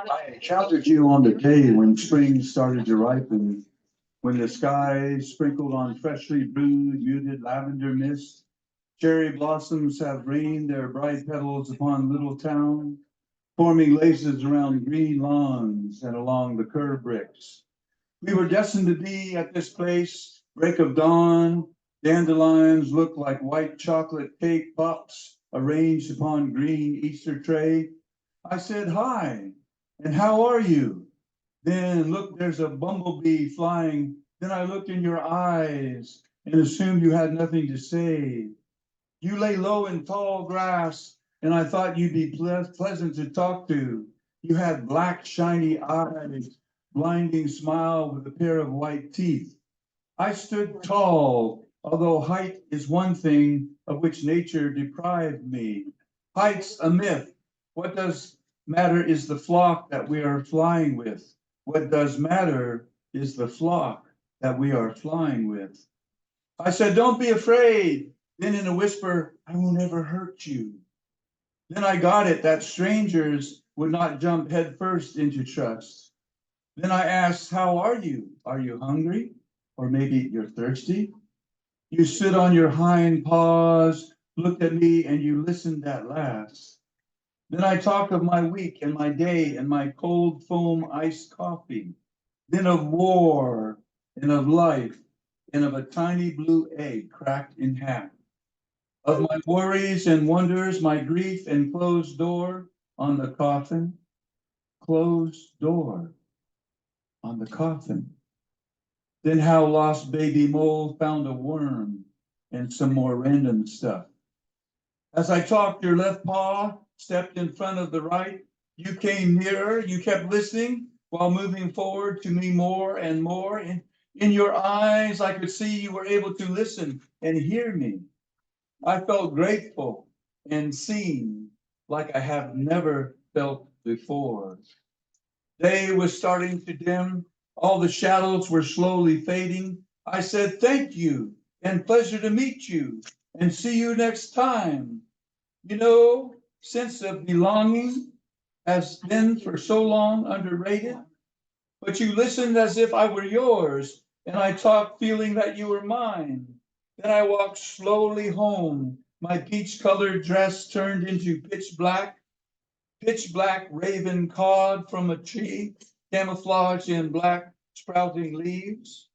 I encountered you on the day when spring started to ripen, when the sky sprinkled on freshly brewed, muted lavender mist. Cherry blossoms have rained their bright petals upon little town, forming laces around green lawns and along the curb bricks. We were destined to be at this place, break of dawn. Dandelions looked like white chocolate cake pops arranged upon green Easter tray. I said, hi, and how are you? Then look, there's a bumblebee flying. Then I looked in your eyes and assumed you had nothing to say. You lay low in tall grass, and I thought you'd be pleasant to talk to. You had black, shiny eyes, blinding smile with a pair of white teeth. I stood tall, although height is one thing of which nature deprived me. Height's a myth. What does matter is the flock that we are flying with. What does matter is the flock that we are flying with. I said, don't be afraid. Then in a whisper, I will never hurt you. Then I got it that strangers would not jump headfirst into trust. Then I asked, how are you? Are you hungry? Or maybe you're thirsty? You stood on your hind paws, looked at me, and you listened at last. Then I talked of my week and my day and my cold foam iced coffee. Then of war and of life and of a tiny blue egg cracked in half. Of my worries and wonders, my grief and closed door on the coffin. Closed door on the coffin. Then how lost baby mole found a worm and some more random stuff. As I talked, your left paw stepped in front of the right. You came nearer, you kept listening while moving forward to me more and more. In your eyes, I could see you were able to listen and hear me. I felt grateful and seen like I have never felt before. Day was starting to dim. All the shadows were slowly fading. I said, thank you and pleasure to meet you and see you next time. You know, sense of belonging has been for so long underrated, but you listened as if I were yours, and I talked feeling that you were mine. Then I walked slowly home, my peach-colored dress turned into pitch black raven cod from a tree, camouflaged in black sprouting leaves.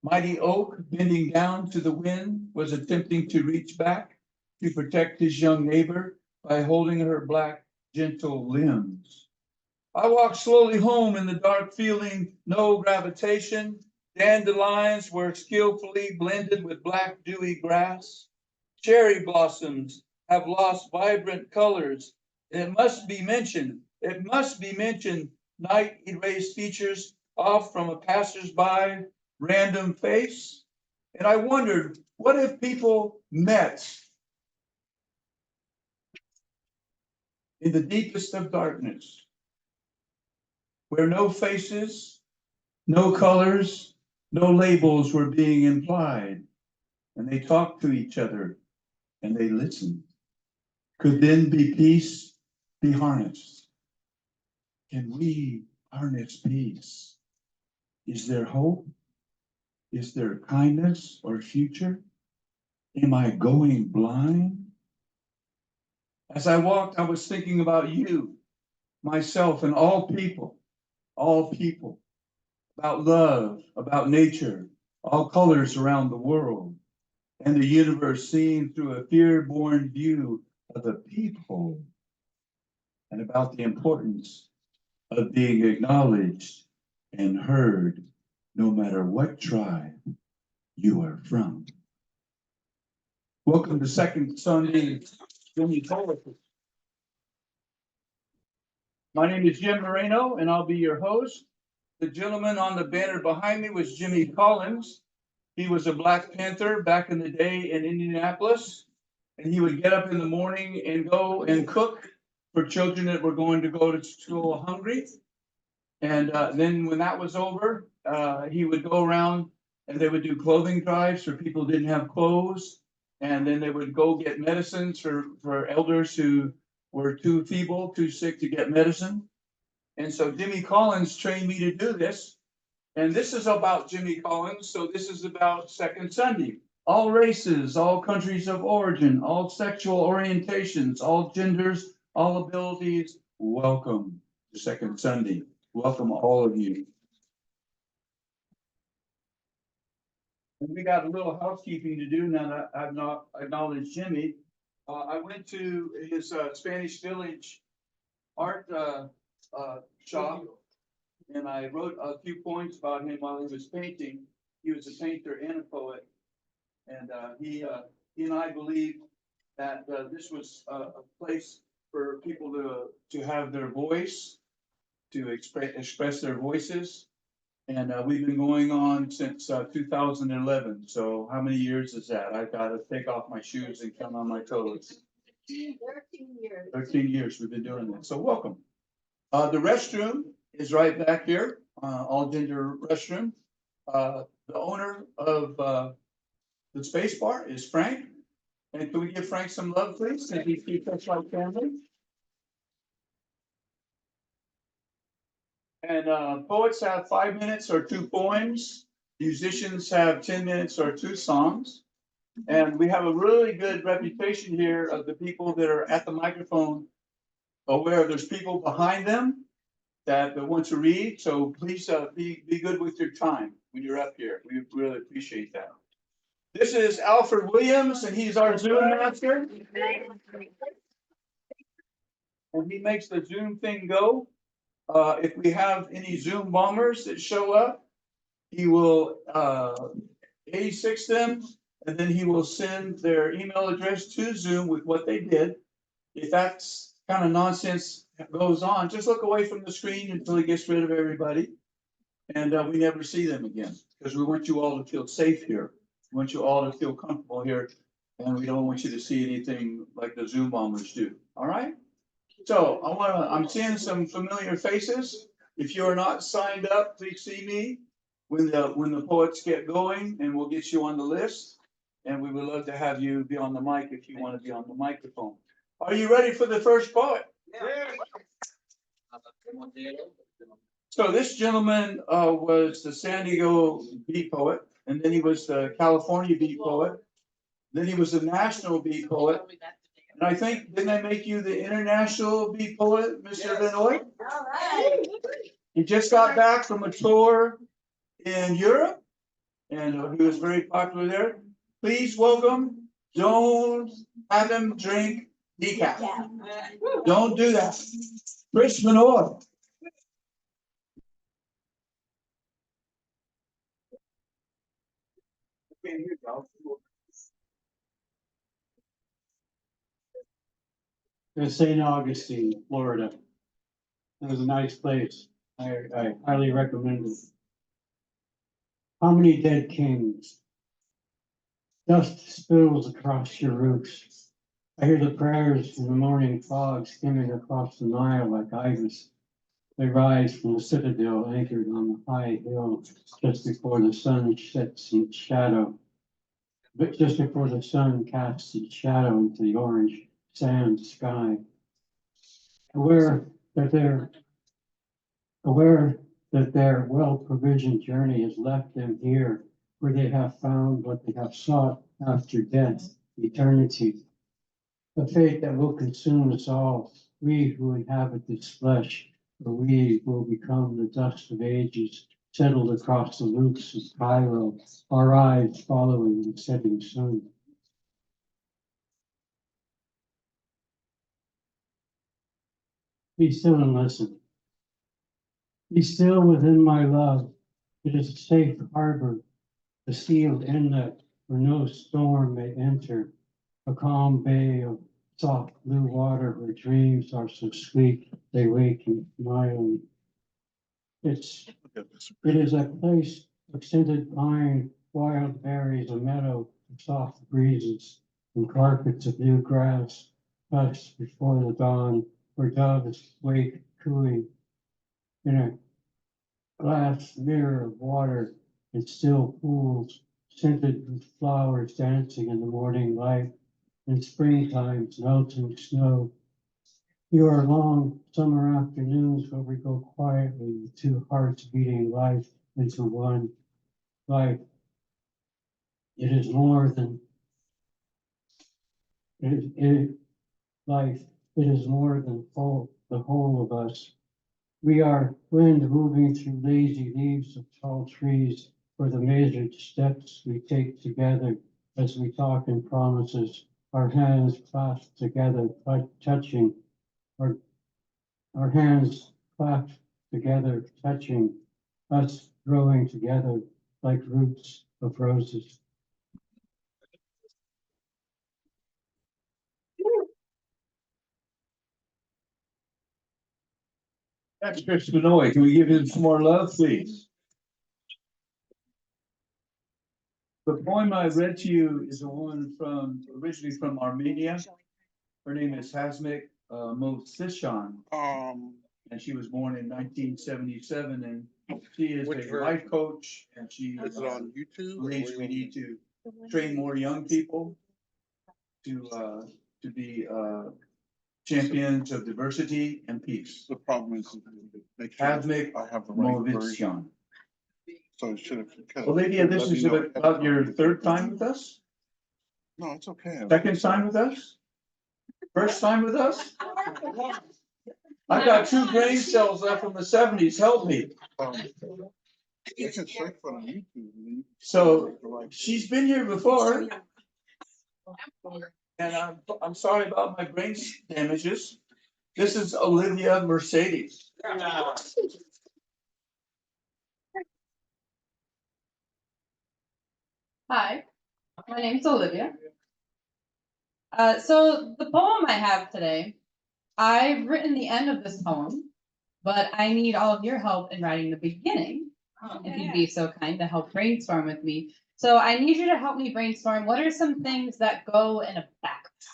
Mighty oak, bending down to the wind, was attempting to reach back to protect his young neighbor by holding her black, gentle limbs. I walked slowly home in the dark, feeling no gravitation. Dandelions were skillfully blended with black, dewy grass. Cherry blossoms have lost vibrant colors. It must be mentioned, night erased features off from a passersby random face. And I wondered, what if people met in the deepest of darkness, where no faces, no colors, no labels were being implied, and they talked to each other and they listened? Could then be peace be harnessed? Can we harness peace? Is there hope? Is there kindness or future? Am I going blind? As I walked, I was thinking about you, myself, and all people, about love, about nature, all colors around the world, and the universe seen through a fear-born view of the people, and about the importance of being acknowledged and heard, no matter what tribe you are from. Welcome to Second Sunday Jimmy Poetry. My name is Jim Moreno, and I'll be your host. The gentleman on the banner behind me was Jimmy Collins. He was a Black Panther back in the day in Indianapolis. And he would get up in the morning and go and cook for children that were going to go to school hungry. And then when that was over, he would go around and they would do clothing drives for people who didn't have clothes. And then they would go get medicines for elders who were too feeble, too sick to get medicine. And so Jimmy Collins trained me to do this. And this is about Jimmy Collins. So this is about Second Sunday. All races, all countries of origin, all sexual orientations, all genders, all abilities, welcome to Second Sunday. Welcome all of you. And we got a little housekeeping to do now that I've not acknowledged Jimmy. I went to his Spanish Village art shop, and I wrote a few points about him while he was painting. He was a painter and a poet, and he and I believe that this was a place for people to have their voice, to express their voices. And we've been going on since 2011. So how many years is that? I've got to take off my shoes and count on my toes. 13 years. 13 years we've been doing that. So welcome. The restroom is right back here, all gender restroom. The owner of the space bar is Frank. And can we give Frank some love, please? Thank you, keep us like family. And poets have 5 minutes or 2 poems. Musicians have 10 minutes or 2 songs. And we have a really good reputation here of the people that are at the microphone aware there's people behind them that want to read. So please be good with your time when you're up here. We really appreciate that. This is Alper Williams, and he's our Zoom master. And he makes the Zoom thing go. If we have any Zoom bombers that show up, he will 86 them, and then he will send their email address to Zoom with what they did. If that's kind of nonsense goes on, just look away from the screen until he gets rid of everybody. And we never see them again, because we want you all to feel safe here. We want you all to feel comfortable here, and we don't want you to see anything like the Zoom bombers do. All right? So I'm seeing some familiar faces. If you are not signed up, please see me when the poets get going, and we'll get you on the list. And we would love to have you be on the mic if you want to be on the microphone. Are you ready for the first poet? Yeah. So this gentleman was the San Diego beat poet, and then he was the California beat poet. Then he was the national beat poet. And I think, didn't they make you the international beat poet, Mr. Benoit? All right. He just got back from a tour in Europe, and he was very popular there. Please welcome, don't have him drink decaf. Don't do that. Chris Benoit. St. Augustine, Florida. It was a nice place. I highly recommend it. How many dead kings? Dust spills across your roofs. I hear the prayers in the morning fog skimming across the Nile like ibis. They rise from the citadel anchored on the high hill just before the sun sets its shadow. But just before the sun casts its shadow into the orange sand sky. Aware that their well-provisioned journey has left them here, where they have found what they have sought after death, eternity. The fate that will consume us all, we who inhabit this flesh, for we will become the dust of ages, settled across the roofs of Cairo, our eyes following the setting sun. Be still and listen. Be still within my love. It is a safe harbor, a sealed inlet where no storm may enter, a calm bay of soft blue water where dreams are so sweet they wake you smiling. It is a place of scented pine wild berries, a meadow of soft breezes, and carpets of new grass, touched before the dawn, where doves wake cooing in a glass mirror of water and still pools, scented with flowers dancing in the morning light, and springtime's melting snow. You are long summer afternoons where we go quietly with two hearts beating life into one life. It is more than life. It is more than the whole of us. We are wind moving through lazy leaves of tall trees for the measured steps we take together as we talk in promises, our hands clasped together, touching, our hands clasped together, touching, us growing together like roots of roses. That's Chris Benoit. Can we give him some more love, please? The poem I read to you is a woman originally from Armenia. Her name is Hazmik Movsishan, and she was born in 1977. And she is a life coach, and she Is it on YouTube? believes we need to train more young people to be champions of diversity and peace. The problem is, make sure Hazmik I have the right version. Movsishan. So it should have. Olivia, this is about your third time with us? No, it's okay. Second time with us? First time with us? I've got 2 brain cells left from the 70s. Help me. You can search for it on YouTube. And then you can So find the right- she's been here before. And I'm sorry about my brain damages. This is Olivia Mercedes. Hi, my name's Olivia. So the poem I have today, I've written the end of this poem, but I need all of your help in writing the beginning. If you'd be so kind to help brainstorm with me. So I need you to help me brainstorm. What are some things that go in a backpack?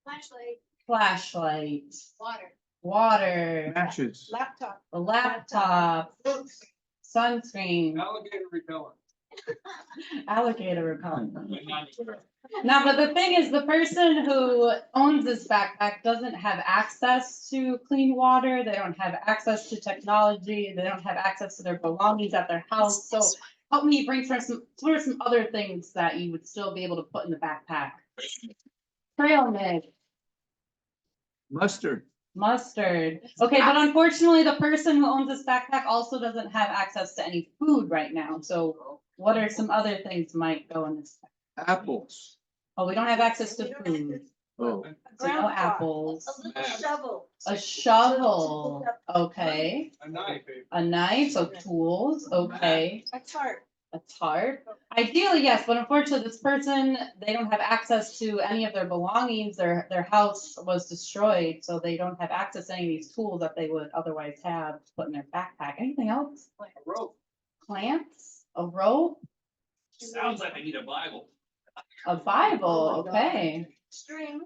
Flashlight, Flashlight, water, water, Matches. laptop, a laptop, sunscreen, Alligator repellent. alligator repellent. Now, but the thing is, the person who owns this backpack doesn't have access to clean water. They don't have access to technology. They don't have access to their belongings at their house. So help me brainstorm what are some other things that you would still be able to put in the backpack? Trail mix, Mustard. mustard. Okay, but unfortunately, the person who owns this backpack also doesn't have access to any food right now. So what are some other things might go in this? Apples. Oh, we don't have access to food. Oh, So no apples. a little shovel. A shovel, okay. A knife. A knife, so tools, okay. A tarp. A tarp. Ideally, yes, but unfortunately, this person, they don't have access to any of their belongings. Their house was destroyed, so they don't have access to any of these tools that they would otherwise have to put in their backpack. Anything else? A rope. Plants, a rope, Sounds like I need a Bible. a Bible, okay. String.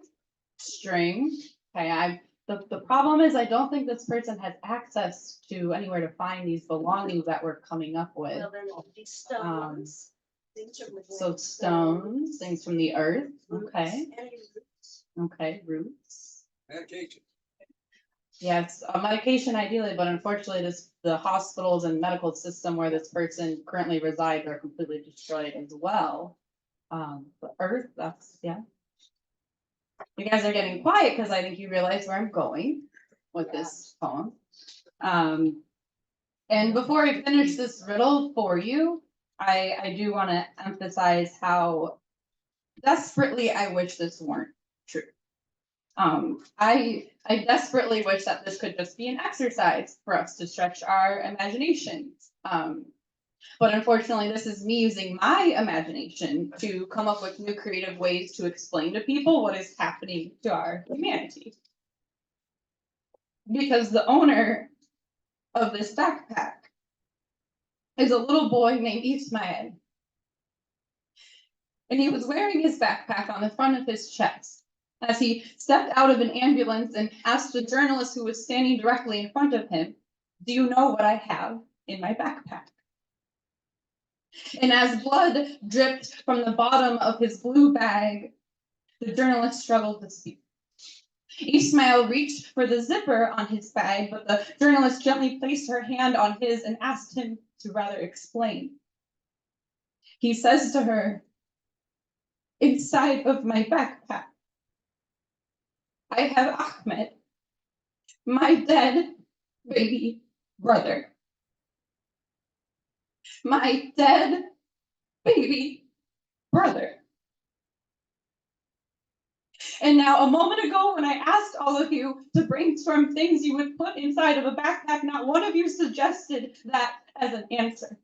String, okay, the problem is I don't think this person has access to anywhere to find these belongings that we're coming up with. Well, then it'll be stones. Things from the So ground. stones, things from the earth, okay, Any roots. okay, roots. Medication. Yes, a medication ideally, but unfortunately the hospitals and medical system where this person currently resides are completely destroyed as well. The earth, that's, yeah. You guys are getting quiet because I think you realize where I'm going with this poem. And before I finish this riddle for you, I do want to emphasize how desperately I wish this weren't true. I desperately wish that this could just be an exercise for us to stretch our imaginations. But unfortunately, this is me using my imagination to come up with new creative ways to explain to people what is happening to our humanity. Because the owner of this backpack is a little boy named Jihmye. And he was wearing his backpack on the front of his chest as he stepped out of an ambulance and asked the journalist who was standing directly in front of him, "Do you know what I have in my backpack?" And as blood dripped from the bottom of his blue bag, the journalist struggled to speak. Jihmye reached for the zipper on his bag, but the journalist gently placed her hand on his and asked him to rather explain. He says to her, "Inside of my backpack, I have Ahmed, my dead baby brother. My dead baby brother." And now, a moment ago, when I asked all of you to brainstorm things you would put inside of a backpack, not one of you suggested that as an answer.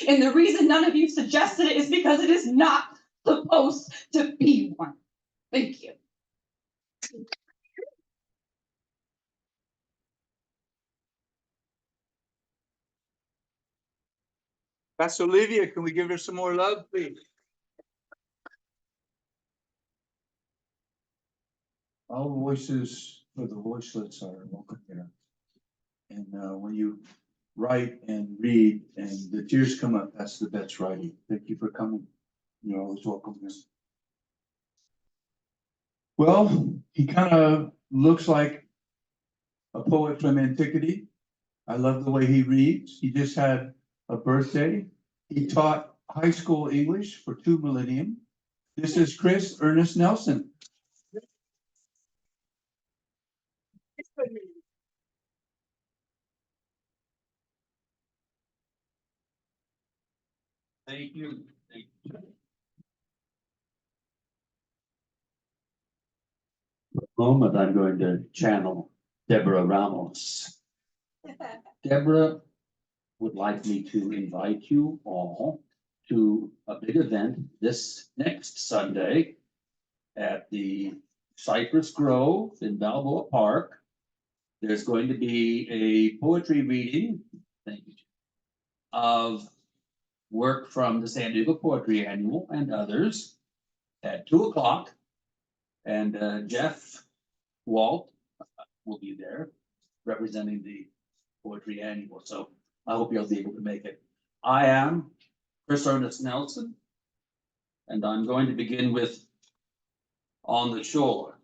And the reason none of you suggested it is because it is not supposed to be one. Thank you. That's Olivia. Can we give her some more love, please? All voices for the voiceless are welcome here. And when you write and read and the tears come up, that's the best writing. Thank you for coming. You're always welcome here. Well, he kind of looks like a poet from antiquity. I love the way he reads. He just had a birthday. He taught high school English for 2 millennium. This is Chris Ernest Nelson. Thank you. Thank you. Moment, I'm going to channel Deborah Ramos. Deborah would like me to invite you all to a big event this next Sunday at the Cypress Grove in Balboa Park. There's going to be a poetry reading, thank you, of work from the San Diego Poetry Annual and others at 2 o'clock. And Jeff Walt will be there representing the Poetry Annual. So I hope you'll be able to make it. I am Chris Ernest Nelson, and I'm going to begin with On the Shore.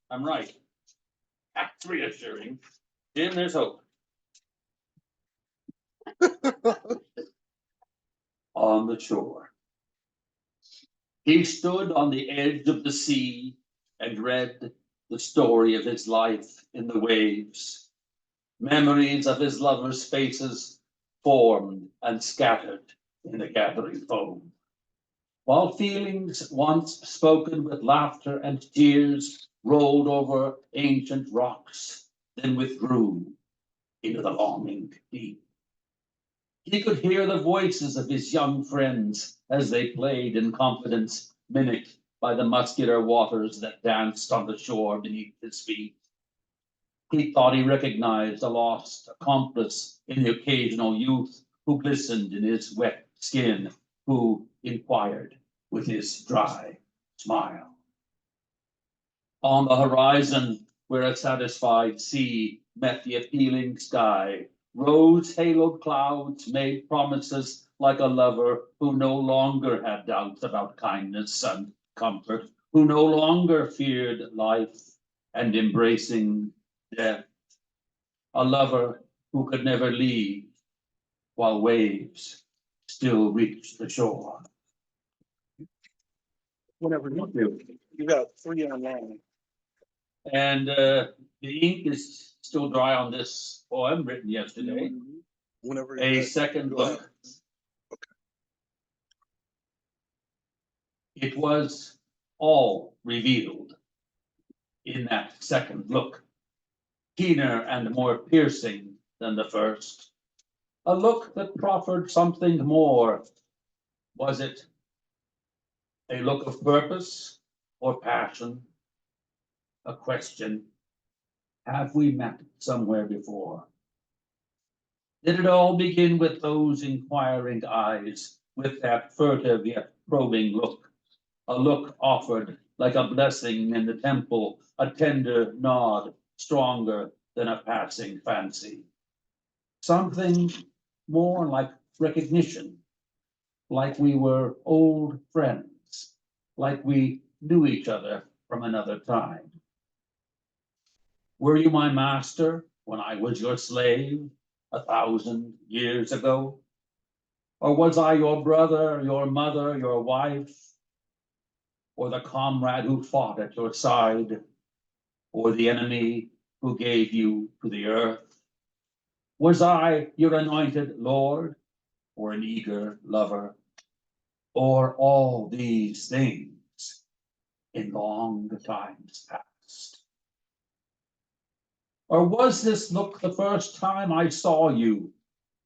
I'm right. That's reassuring. Jim, there's hope. On the shore. He stood on the edge of the sea and read the story of his life in the waves. Memories of his lovers' faces formed and scattered in the gathering foam. While feelings once spoken with laughter and tears rolled over ancient rocks, then withdrew into the longing deep. He could hear the voices of his young friends as they played in confidence, mimicked by the muscular waters that danced on the shore beneath his feet. He thought he recognized a lost accomplice in the occasional youth who glistened in his wet skin, who inquired with his dry smile. On the horizon, where a satisfied sea met the appealing sky, rose-haloed clouds made promises like a lover who no longer had doubts about kindness and comfort, who no longer feared life and embracing death. A lover who could never leave while waves still reach the shore. Whatever you do. You got 3 online. And the ink is still dry on this poem written yesterday. Whenever. A second look. It was all revealed in that second look, keener and more piercing than the first. A look that proffered something more. Was it a look of purpose or passion? A question. Have we met somewhere before? Did it all begin with those inquiring eyes, with that furtive yet probing look? A look offered like a blessing in the temple, a tender nod, stronger than a passing fancy. Something more like recognition, like we were old friends, like we knew each other from another time. Were you my master when I was your slave 1,000 years ago? Or was I your brother, your mother, your wife? Or the comrade who fought at your side? Or the enemy who gave you to the earth? Was I your anointed Lord, or an eager lover? Or all these things in long times past? Or was this look the first time I saw you,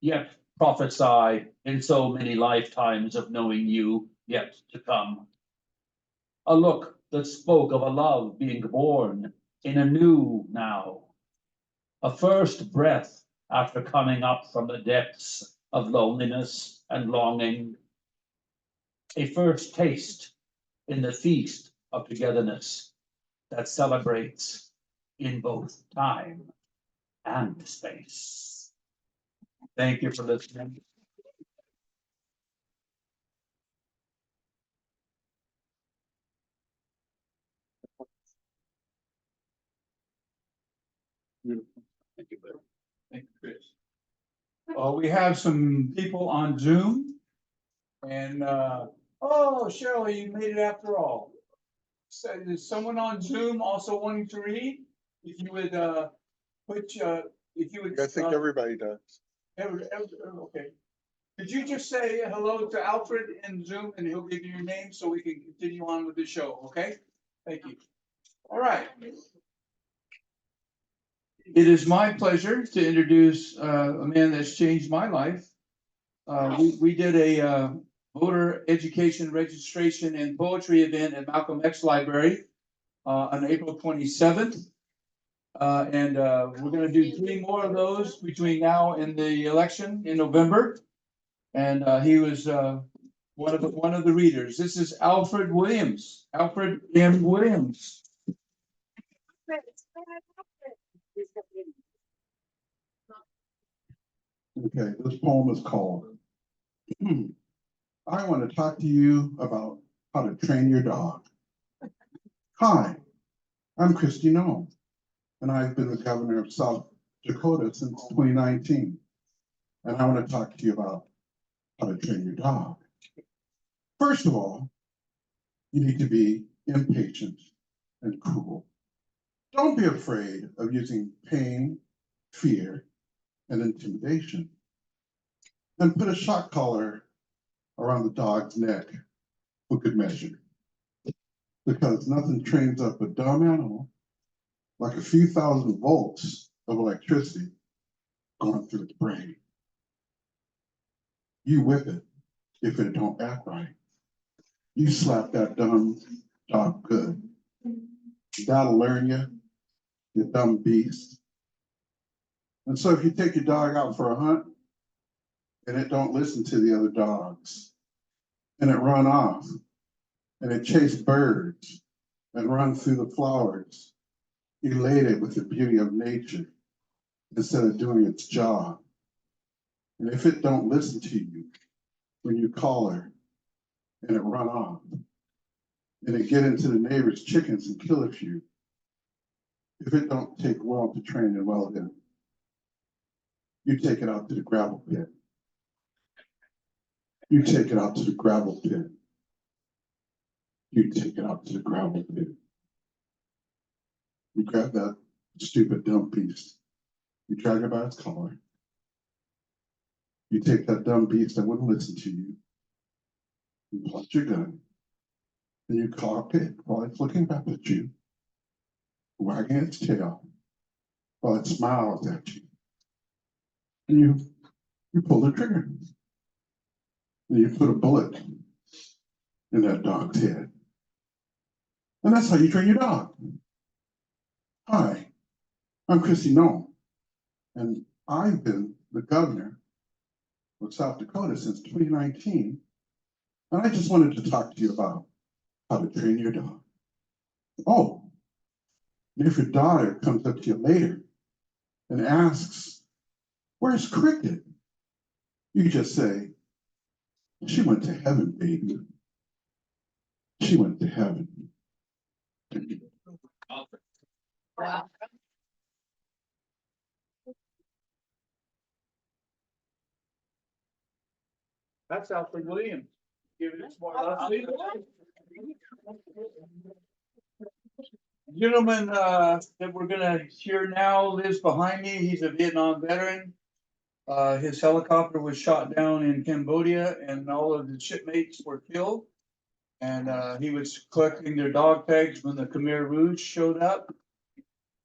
yet prophesy in so many lifetimes of knowing you yet to come? A look that spoke of a love being born in a new now, a first breath after coming up from the depths of loneliness and longing, a first taste in the feast of togetherness that celebrates in both time and space. Thank you for listening. Beautiful. Thank you, Bill. Thank you, Chris. We have some people on Zoom. And, oh, Shirley, you made it after all. So there's someone on Zoom also wanting to read? If you would, if you would. I think everybody does. Okay. Could you just say hello to Alfred in Zoom and he'll give you your name so we can continue on with the show, okay? Thank you. All right. It is my pleasure to introduce a man that's changed my life. We did a voter education registration and poetry event at Malcolm X Library on April 27th. And we're gonna do 3 more of those between now and the election in November. And he was one of the readers. This is Alfred Williams, Alfred M. Williams. Okay, this poem is called I want to talk to you about how to train your dog. Hi, I'm Christy Noem, and I've been the governor of South Dakota since 2019. And I want to talk to you about how to train your dog. First of all, you need to be impatient and cool. Don't be afraid of using pain, fear, and intimidation. And put a shock collar around the dog's neck for good measure. Because nothing trains up a dumb animal like a few thousand volts of electricity going through its brain. You whip it if it don't act right. You slap that dumb dog good. That'll learn you, you dumb beast. And so if you take your dog out for a hunt and it don't listen to the other dogs and it run off and it chase birds and run through the flowers, elated with the beauty of nature instead of doing its job. And if it don't listen to you when you call her and it run off and it get into the neighbor's chickens and kill a few, if it don't take well to train and well then, you take it out to the gravel pit. You take it out to the gravel pit. You take it out to the gravel pit. You grab that stupid dumb beast. You drag it by its collar. You take that dumb beast that wouldn't listen to you. You pull out your gun. And you cock it while it's looking back at you, wagging its tail while it smiles at you. And you pull the trigger. And you put a bullet in that dog's head. And that's how you train your dog. Hi, I'm Christy Noem, and I've been the governor of South Dakota since 2019. And I just wanted to talk to you about how to train your dog. Oh, and if your daughter comes up to you later and asks, where's Cricket? You just say, she went to heaven, baby. She went to heaven. Wow. That's Alper Williams. Give it a small. Gentleman, that we're gonna hear now lives behind me. He's a Vietnam veteran. His helicopter was shot down in Cambodia and all of his shipmates were killed. And, he was collecting their dog tags when the Khmer Rouge showed up.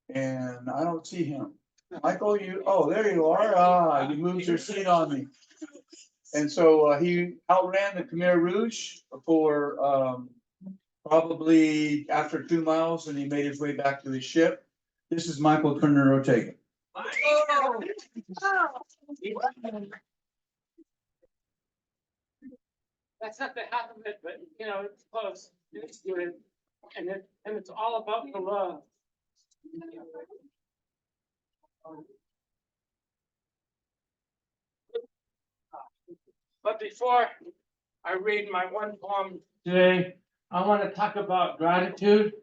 And I don't see him. Michael, oh, there you are. Ah, you moved your seat on me. And so, he outran the Khmer Rouge for, probably after 2 miles, and he made his way back to his ship. This is Michael Turner Ortega. That's not the half of it, but you know, it's close, and it's good, and it's all about the love. But before I read my one poem today, I want to talk about gratitude.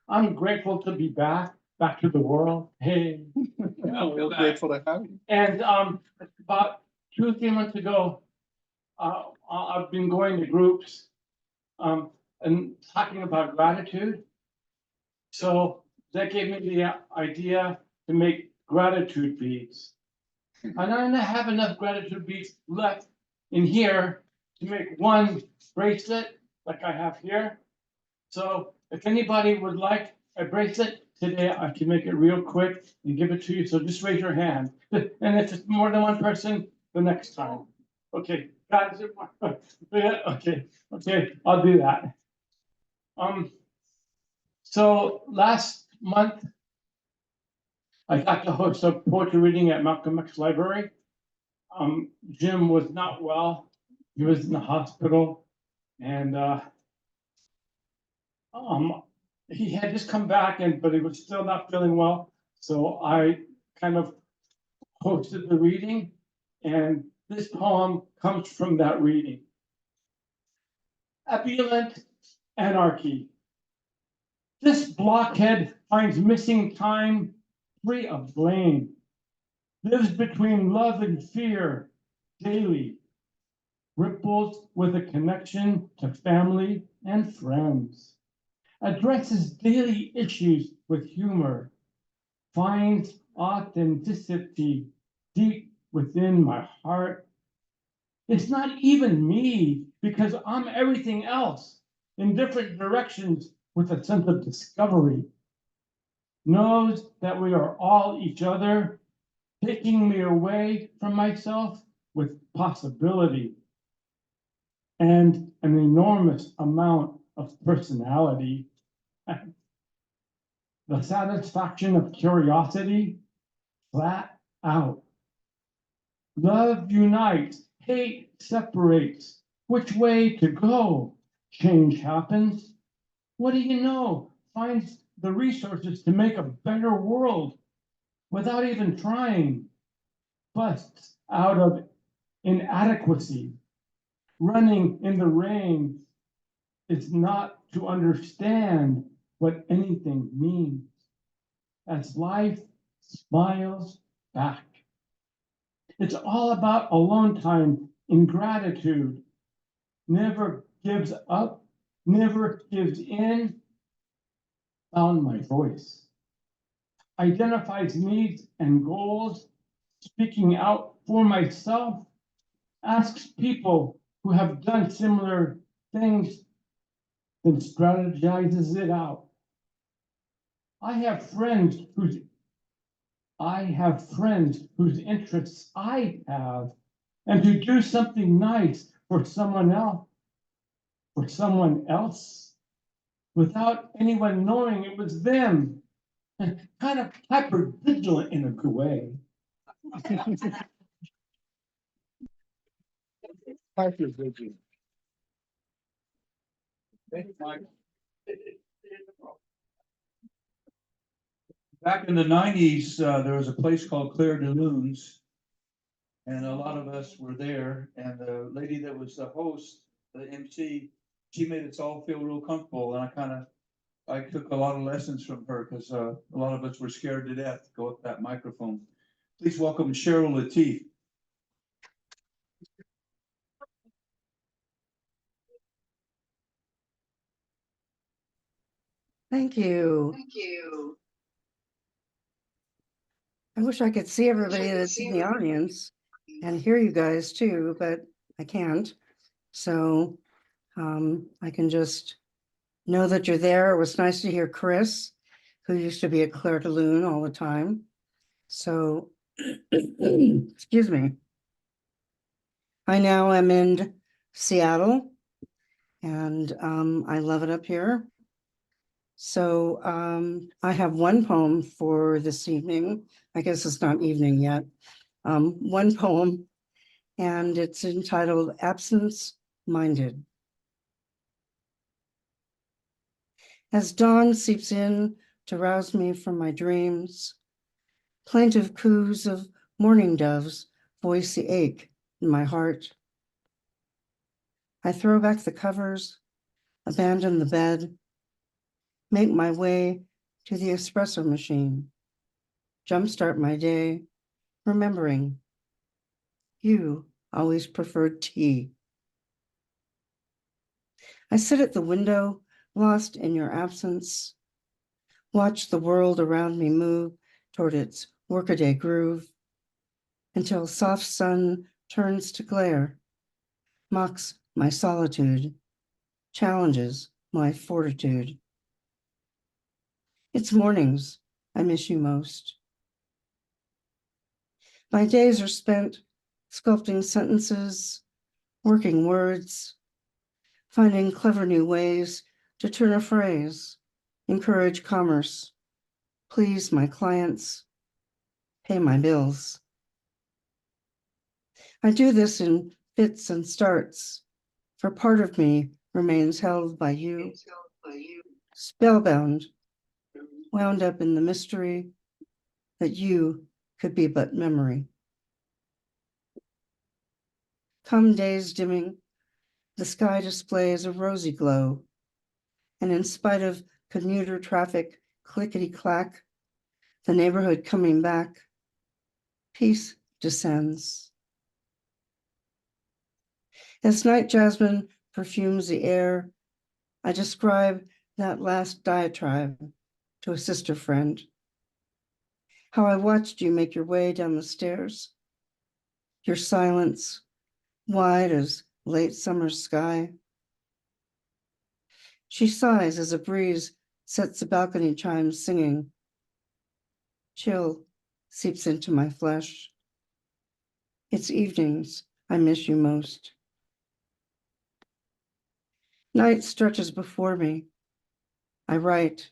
I'm grateful to be back to the world. Hey. We're grateful to have you. And about 2-3 months ago, I've been going to groups and talking about gratitude. So that gave me the idea to make gratitude beads. And I don't have enough gratitude beads left in here to make one bracelet like I have here. So if anybody would like a bracelet today, I can make it real quick and give it to you. So just raise your hand. And if it's more than one person, the next time. Okay, guys, okay, I'll do that. So last month, I got to host a poetry reading at Malcolm X Library. Jim was not well. He was in the hospital, and he had just come back, but he was still not feeling well. So I kind of hosted the reading, and this poem comes from that reading. Ebullient anarchy. This blockhead finds missing time free of blame, lives between love and fear daily, ripples with a connection to family and friends, addresses daily issues with humor, finds authenticity deep within my heart. It's not even me because I'm everything else in different directions with a sense of discovery. Knows that we are all each other, taking me away from myself with possibility and an enormous amount of personality. The satisfaction of curiosity, flat out. Love unites, hate separates. Which way to go? Change happens. What do you know? Finds the resources to make a better world without even trying. Busts out of inadequacy. Running in the rain is not to understand what anything means. As life smiles back. It's all about alone time in gratitude. Never gives up, never gives in. Found my voice. Identifies needs and goals, speaking out for myself. Asks people who have done similar things, then strategizes it out. I have friends whose interests I have, and to do something nice for someone else, without anyone knowing it was them, and kind of hyper vigilant in a good way. Parker's vision. Back in the nineties, there was a place called Claire de Lune's. And a lot of us were there, and the lady that was the host, the MC, she made us all feel real comfortable, and I took a lot of lessons from her, because a lot of us were scared to death to go up that microphone. Please welcome Cheryl Lateef. Thank you. I wish I could see everybody that's in the audience and hear you guys too, but I can't. So I can just know that you're there. It was nice to hear Chris, who used to be at Claire de Lune all the time. So, excuse me. I now am in Seattle, and I love it up here. So I have one poem for this evening. I guess it's not evening yet. One poem, and it's entitled Absence Minded. As dawn seeps in to rouse me from my dreams, plaintive coos of mourning doves voice the ache in my heart. I throw back the covers, abandon the bed, make my way to the espresso machine, jumpstart my day, remembering you always preferred tea. I sit at the window, lost in your absence, watch the world around me move toward its workaday groove, until soft sun turns to glare, mocks my solitude, challenges my fortitude. It's mornings I miss you most. My days are spent sculpting sentences, working words, finding clever new ways to turn a phrase, encourage commerce, please my clients, pay my bills. I do this in fits and starts, for part of me remains held by you, spellbound, wound up in the mystery that you could be but memory. Come days dimming, the sky displays a rosy glow, and in spite of commuter traffic clickety-clack, the neighborhood coming back, peace descends. As night jasmine perfumes the air, I describe that last diatribe to a sister friend. How I watched you make your way down the stairs, your silence wide as late summer sky. She sighs as a breeze sets the balcony chimes singing. Chill seeps into my flesh. It's evenings I miss you most. Night stretches before me. I write,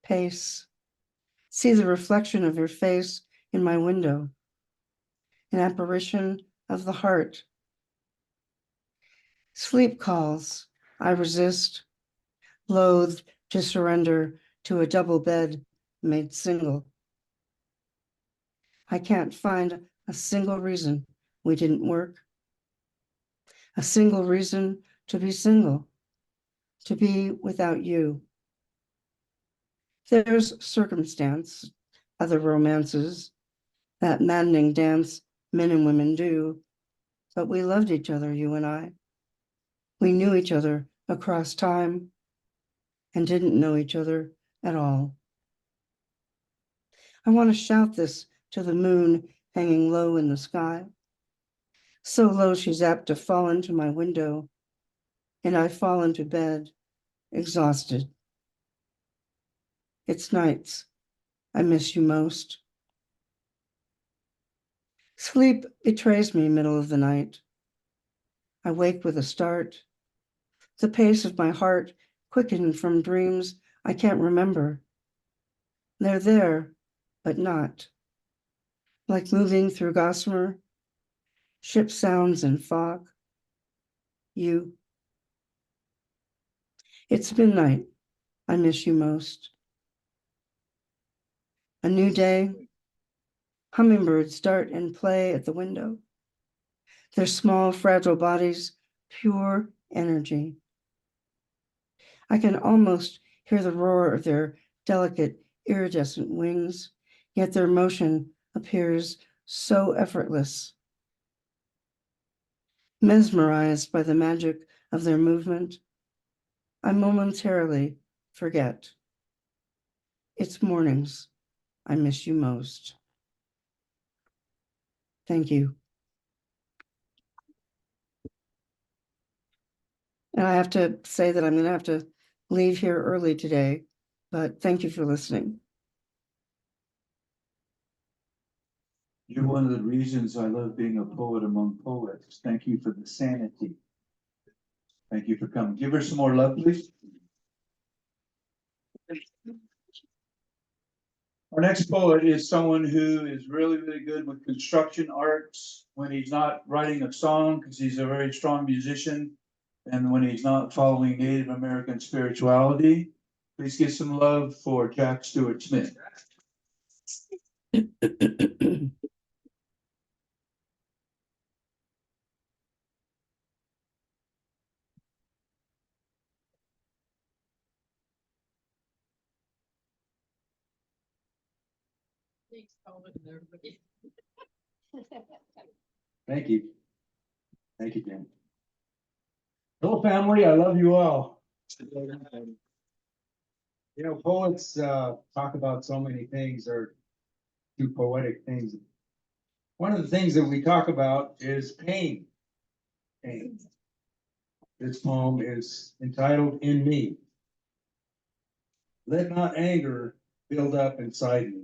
pace, see the reflection of your face in my window, an apparition of the heart. Sleep calls, I resist, loath to surrender to a double bed made single. I can't find a single reason we didn't work, a single reason to be single, to be without you. There's circumstance, other romances, that maddening dance men and women do, but we loved each other, you and I. We knew each other across time and didn't know each other at all. I want to shout this to the moon hanging low in the sky, so low she's apt to fall into my window, and I fall into bed, exhausted. It's nights I miss you most. Sleep betrays me middle of the night. I wake with a start. The pace of my heart quickened from dreams I can't remember. They're there, but not. Like moving through gossamer, ship sounds and fog, You. It's midnight. I miss you most. A new day. Hummingbirds dart and play at the window. Their small, fragile bodies, pure energy. I can almost hear the roar of their delicate, iridescent wings, yet their motion appears so effortless. Mesmerized by the magic of their movement, I momentarily forget. It's mornings. I miss you most. Thank you. And I have to say that I'm going to have to leave here early today, but thank you for listening. You're one of the reasons I love being a poet among poets. Thank you for the sanity. Thank you for coming. Give her some more love, please. Our next poet is someone who is really, really good with construction arts when he's not writing a song, because he's a very strong musician, and when he's not following Native American spirituality. Please give some love for Jack Stewart Smith. Thank you. Thank you, Jim. Hello, family. I love you all. You know, poets talk about so many things, or do poetic things. One of the things that we talk about is pain. Pain. This poem is entitled In Me. Let not anger build up inside me.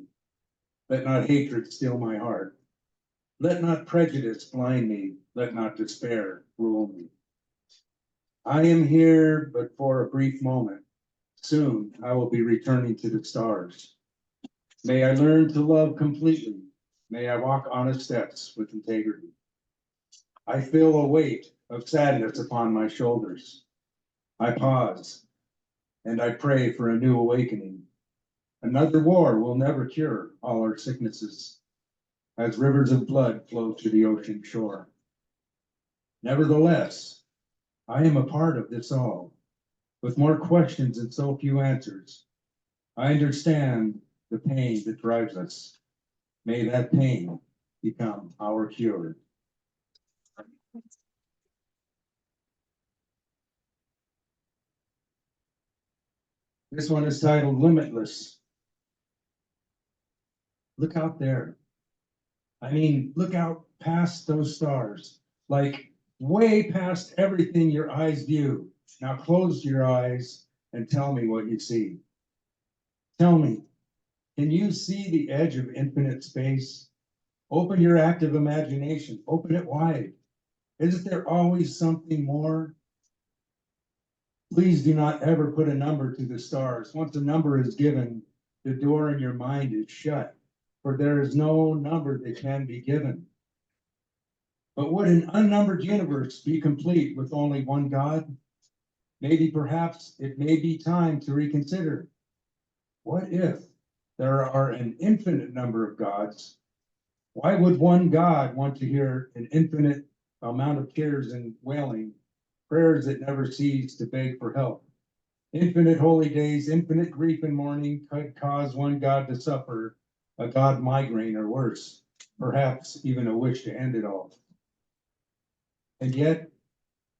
Let not hatred steal my heart. Let not prejudice blind me. Let not despair rule me. I am here but for a brief moment. Soon I will be returning to the stars. May I learn to love completely. May I walk honest steps with integrity. I feel a weight of sadness upon my shoulders. I pause and I pray for a new awakening. Another war will never cure all our sicknesses, as rivers of blood flow to the ocean shore. Nevertheless, I am a part of this all, with more questions and so few answers. I understand the pain that drives us. May that pain become our cure. This one is titled Limitless. Look out there. I mean, look out past those stars, like way past everything your eyes view. Now close your eyes and tell me what you see. Tell me, can you see the edge of infinite space? Open your active imagination, open it wide. Isn't there always something more? Please do not ever put a number to the stars. Once a number is given, the door in your mind is shut, for there is no number that can be given. But would an unnumbered universe be complete with only one God? Maybe perhaps it may be time to reconsider. What if there are an infinite number of gods? Why would one God want to hear an infinite amount of tears and wailing, prayers that never cease to beg for help? Infinite holy days, infinite grief and mourning could cause one God to suffer a God migraine or worse, perhaps even a wish to end it all. And yet,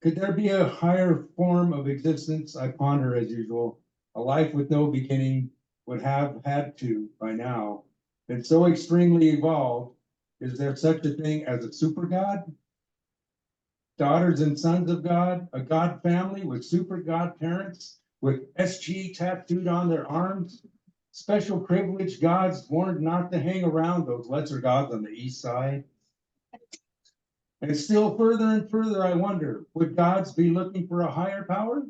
could there be a higher form of existence? I ponder as usual. A life with no beginning would have had to, by now, been so extremely evolved. Is there such a thing as a super God? Daughters and sons of God, a God family with super God parents, with SG tattooed on their arms, special privileged gods warned not to hang around those lesser gods on the east side. And still further and further, I wonder, would gods be looking for a higher power?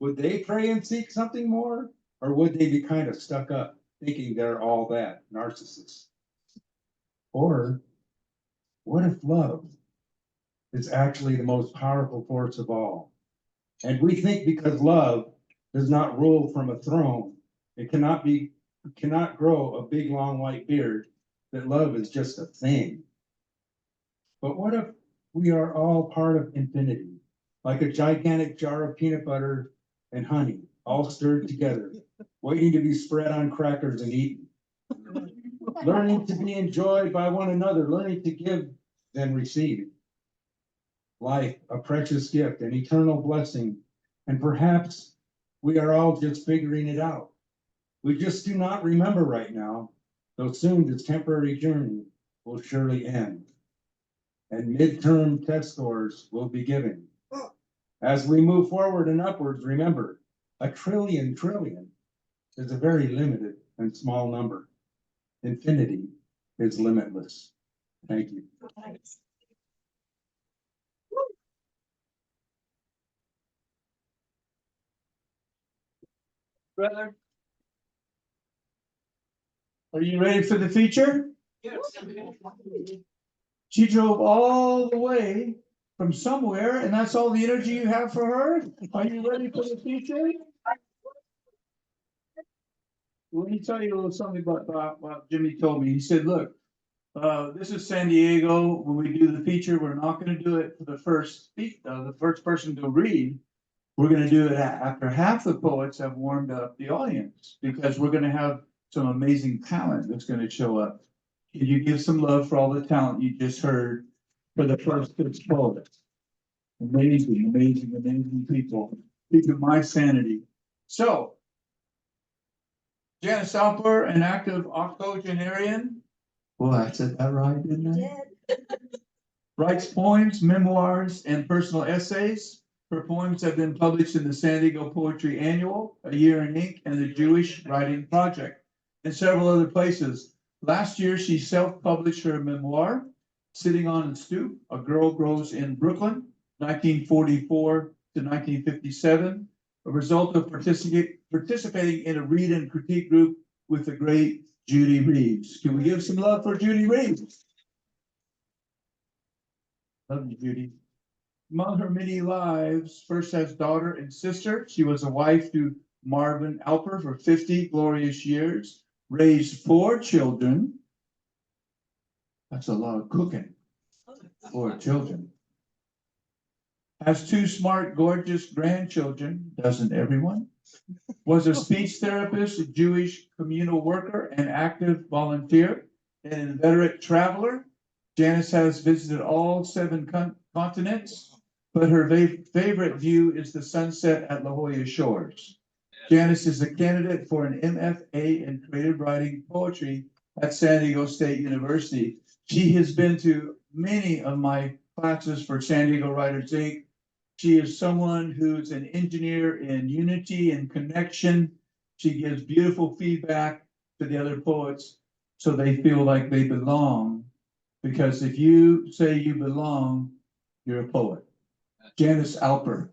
Would they pray and seek something more? Or would they be kind of stuck up, thinking they're all that, narcissists? Or what if love is actually the most powerful force of all. And we think because love does not rule from a throne, it cannot grow a big long white beard, that love is just a thing. But what if we are all part of infinity, like a gigantic jar of peanut butter and honey, all stirred together, waiting to be spread on crackers and eaten? Learning to be enjoyed by one another, learning to give, then receive. Life, a precious gift, an eternal blessing, and perhaps we are all just figuring it out. We just do not remember right now, though soon this temporary journey will surely end. And midterm test scores will be given. As we move forward and upwards, remember, a trillion is a very limited and small number. Infinity is limitless. Thank you. Brother? Are you ready for the feature? She drove all the way from somewhere, and that's all the energy you have for her? Are you ready for the feature? Let me tell you a little something about what Jimmy told me. He said, look, this is San Diego. When we do the feature, we're not gonna do it for the first person to read. We're gonna do it after half the poets have warmed up the audience, because we're gonna have some amazing talent that's gonna show up. Can you give some love for all the talent you just heard for the first 6 poets? Amazing people. Keeping my sanity. So, Janice Alper, an active octogenarian. Well, I said that right, didn't I? Writes poems, memoirs, and personal essays. Her poems have been published in the San Diego Poetry Annual, A Year in Ink, and the Jewish Writing Project, and several other places. Last year, she self-published her memoir, Sitting on a Stoop, A Girl Grows in Brooklyn, 1944 to 1957, a result of participating in a read and critique group with the great Judy Reeves. Can we give some love for Judy Reeves? Love you, Judy. Among her many lives, first as daughter and sister, she was a wife to Marvin Alper for 50 glorious years, raised 4 children. That's a lot of cooking. 4 children. Has 2 smart, gorgeous grandchildren, doesn't everyone? Was a speech therapist, a Jewish communal worker, and active volunteer, and an inveterate traveler. Janice has visited all 7 continents, but her favorite view is the sunset at La Jolla Shores. Janice is a candidate for an MFA in creative writing poetry at San Diego State University. She has been to many of my classes for San Diego Writers Inc. She is someone who's an engineer in unity and connection. She gives beautiful feedback to the other poets so they feel like they belong. Because if you say you belong, you're a poet. Janice Alper.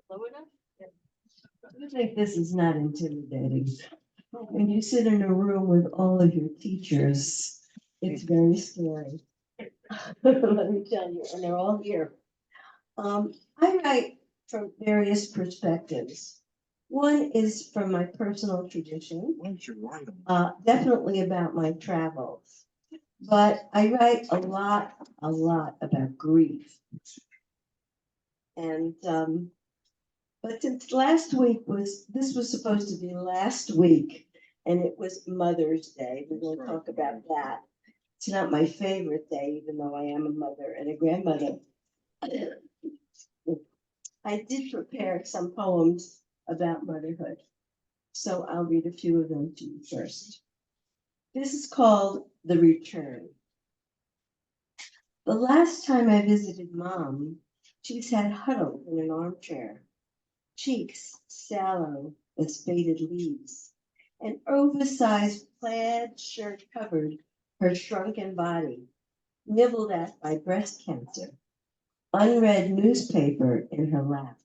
I think this is not intimidating. When you sit in a room with all of your teachers, it's very scary. Let me tell you, and they're all here. I write from various perspectives. One is from my personal tradition, Why don't you write them? definitely about my travels. But I write a lot about grief. And but since last week this was supposed to be last week, and it was Mother's Day. We're going to talk about that. It's not my favorite day, even though I am a mother and a grandmother. I did prepare some poems about motherhood, so I'll read a few of them to you first. This is called The Return. The last time I visited Mom, she sat huddled in an armchair, cheeks sallow as faded leaves. An oversized plaid shirt covered her shrunken body. nibbled at by breast cancer, unread newspaper in her lap.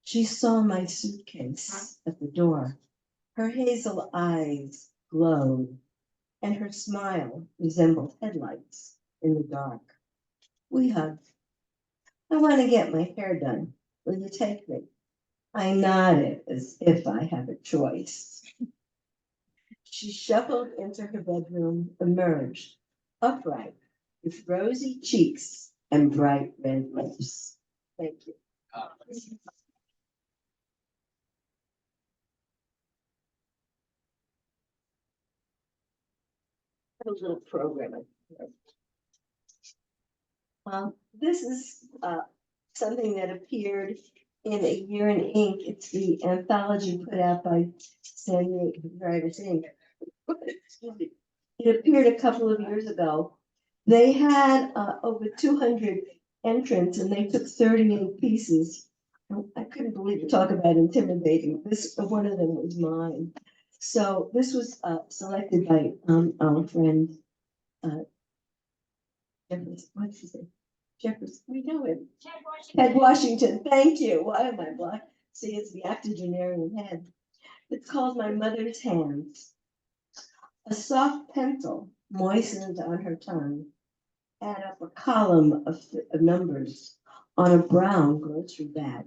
She saw my suitcase at the door. Her hazel eyes glowed, and her smile resembled headlights in the dark. We hugged. I want to get my hair done. Will you take me? I nodded as if I had a choice. She shuffled into her bedroom, emerged, upright, with rosy cheeks and bright red lips. Thank you. A little program. This is something that appeared in A Year in Ink. It's the anthology put out by San Diego Writers Inc. Excuse me. It appeared a couple of years ago. They had over 200 entrants and they took 38 pieces. I couldn't believe it. Talk about intimidating. This one of them was mine. So this was selected by our friend Jefferson. What's his name? Jefferson. We know him. Ted Washington. Thank you. Why am I black? See, it's the octogenarian head. It's called My Mother's Hands. A soft pencil moistened on her tongue, add up a column of numbers on a brown grocery bag.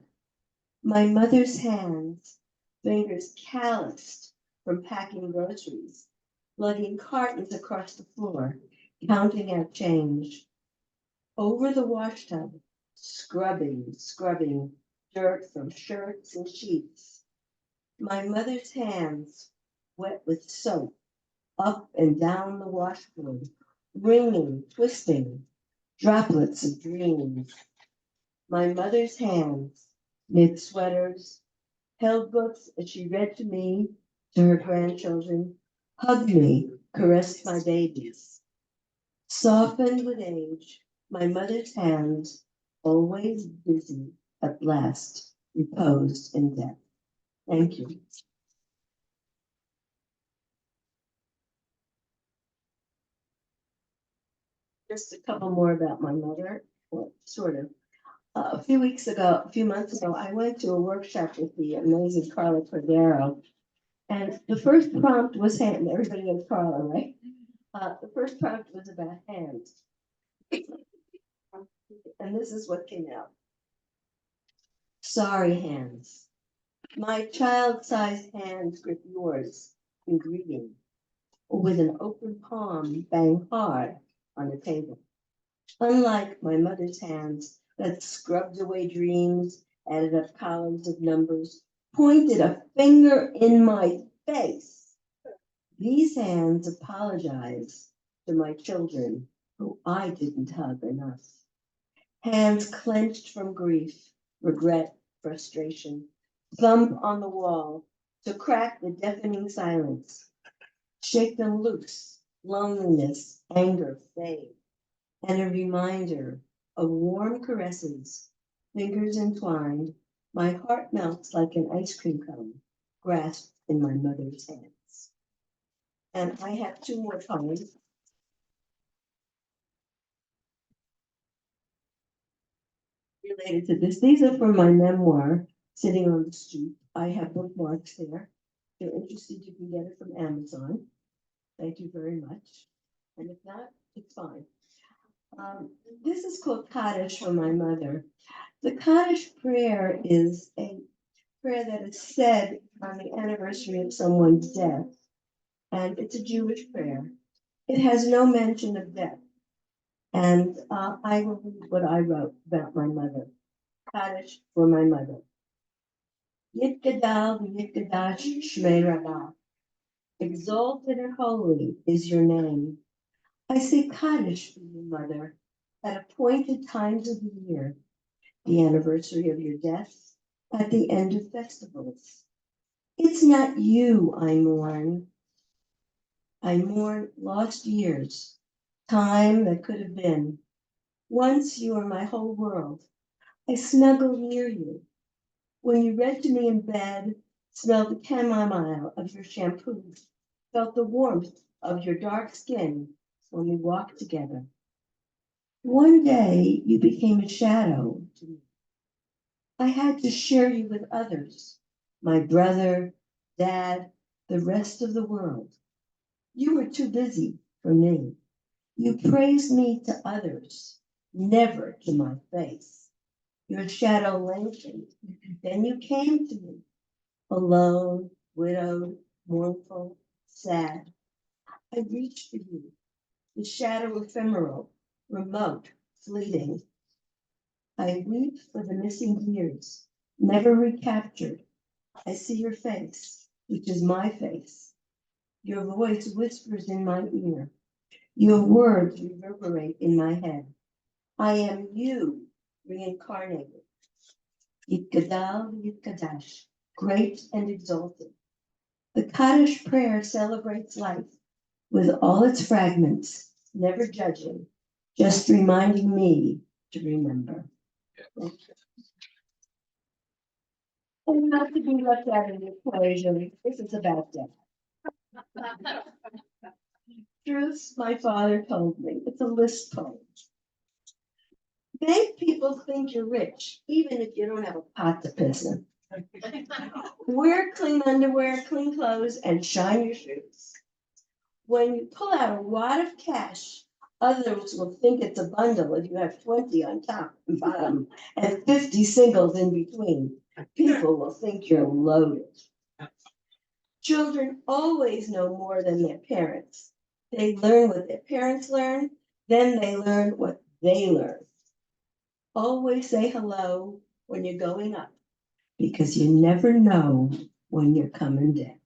My mother's hands, fingers calloused from packing groceries, lugging cartons across the floor, counting out change. Over the washtub, scrubbing dirt from shirts and sheets. My mother's hands, wet with soap, up and down the washboard, wringing, twisting, droplets of dreams. My mother's hands knit sweaters, held books as she read to me, to her grandchildren, hugged me, caressed my babies. Softened with age, my mother's hands, always busy, at last reposed in death. Thank you. Just a couple more about my mother, well, sort of. A few months ago, I went to a workshop with the amazing Carla Cordero. And the first prompt was hand. Everybody knows Carla, right? The first prompt was about hands. And this is what came out. Sorry, hands. My child-sized hands grip yours in greeting, or with an open palm, bang hard on the table. Unlike my mother's hands that scrubbed away dreams, added up columns of numbers, pointed a finger in my face, these hands apologize to my children who I didn't hug enough. Hands clenched from grief, regret, frustration, thump on the wall to crack the deafening silence. Shake them loose, loneliness, anger fade, and a reminder of warm caresses, fingers entwined, my heart melts like an ice cream cone grasped in my mother's hands. And I have two more poems. Related to this. These are from my memoir, Sitting on the Stoop. I have bookmarks there. If you're interested, you can get it from Amazon. Thank you very much. And if not, it's fine. This is called Kaddish for my mother. The Kaddish prayer is a prayer that is said on the anniversary of someone's death. And it's a Jewish prayer. It has no mention of death. And I will read what I wrote about my mother. Kaddish for my mother. Yitgadal v'yitgadash shmei rabbah. Exalted and holy is your name. I say Kaddish for you, mother, at appointed times of the year, the anniversary of your death, at the end of festivals. It's not you I mourn. I mourn lost years, time that could have been. Once you were my whole world. I snuggled near you. When you read to me in bed, smelled the chamomile of your shampoo, felt the warmth of your dark skin when we walked together. One day you became a shadow to me. I had to share you with others, my brother, dad, the rest of the world. You were too busy for me. You praised me to others, never to my face. Your shadow lengthened, then you came to me, alone, widowed, mournful, sad. I reached for you, the shadow ephemeral, remote, fleeting. I weep for the missing years, never recaptured. I see your face, which is my face. Your voice whispers in my ear. Your words reverberate in my head. I am you, reincarnated. Yitgadal Yitkadash, great and exalted. The Kaddish prayer celebrates life with all its fragments, never judging, just reminding me to remember. And not to be left out of the equation, this is about death. Truths my father told me, it's a list poem. Make people think you're rich, even if you don't have a pot to piss in. Wear clean underwear, clean clothes, and shine your shoes. When you pull out a wad of cash, others will think it's a bundle if you have 20 on top and bottom and 50 singles in between. People will think you're loaded. Children always know more than their parents. They learn what their parents learn, then they learn what they learn. Always say hello when you're going up, because you never know when you're coming down.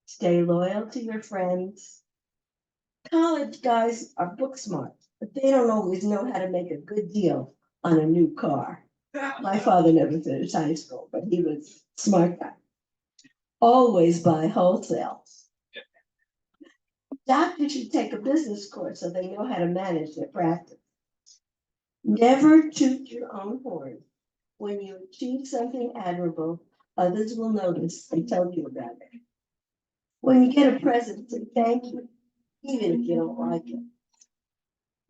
Stay loyal to your friends. College guys are book smart, but they don't always know how to make a good deal on a new car. My father never finished high school, but he was a smart guy. Always buy wholesale. Doctors should take a business course so they know how to manage their practice. Never toot your own horn. When you achieve something admirable, others will notice and tell you about it. When you get a present, say thank you, even if you don't like it.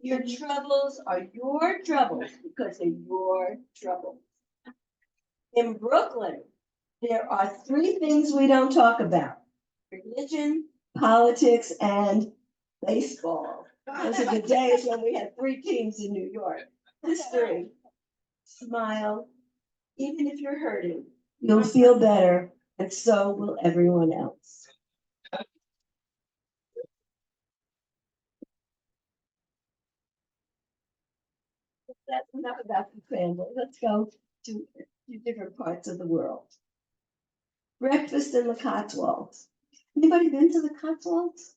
Your troubles are your troubles because they're your troubles. In Brooklyn, there are 3 things we don't talk about: religion, politics, and baseball. Those are the days when we had 3 teams in New York. History. Smile. Even if you're hurting, you'll feel better, and so will everyone else. That's enough about the family. Let's go to different parts of the world. Breakfast in the Cotswolds. Anybody been to the Cotswolds?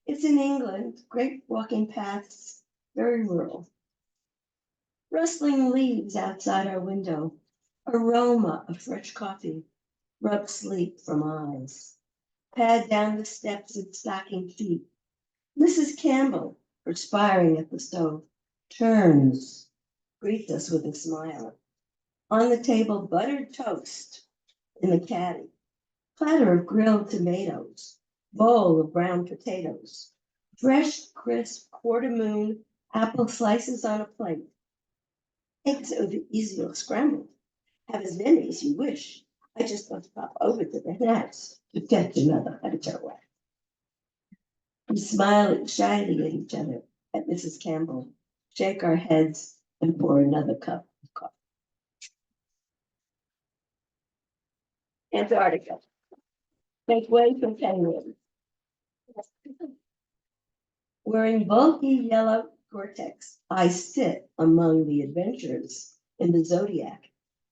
It's in England, great walking paths, very rural. Rustling leaves outside our window, aroma of fresh coffee, rub sleep from eyes. Pad down the steps in stocking feet. Mrs. Campbell, perspiring at the stove, turns, greets us with a smile. On the table, buttered toast in the caddy, platter of grilled tomatoes, bowl of brown potatoes, fresh, crisp quarter moon apple slices on a plate. Eggs are easy or scrambled. Have as many as you wish. I just want to pop over to the house to catch another underwear. We smile shyly at each other, at Mrs. Campbell, shake our heads, and pour another cup of coffee. Antarctica. Make way for penguins. Wearing bulky yellow Gore-Tex, I sit among the adventurers in the Zodiac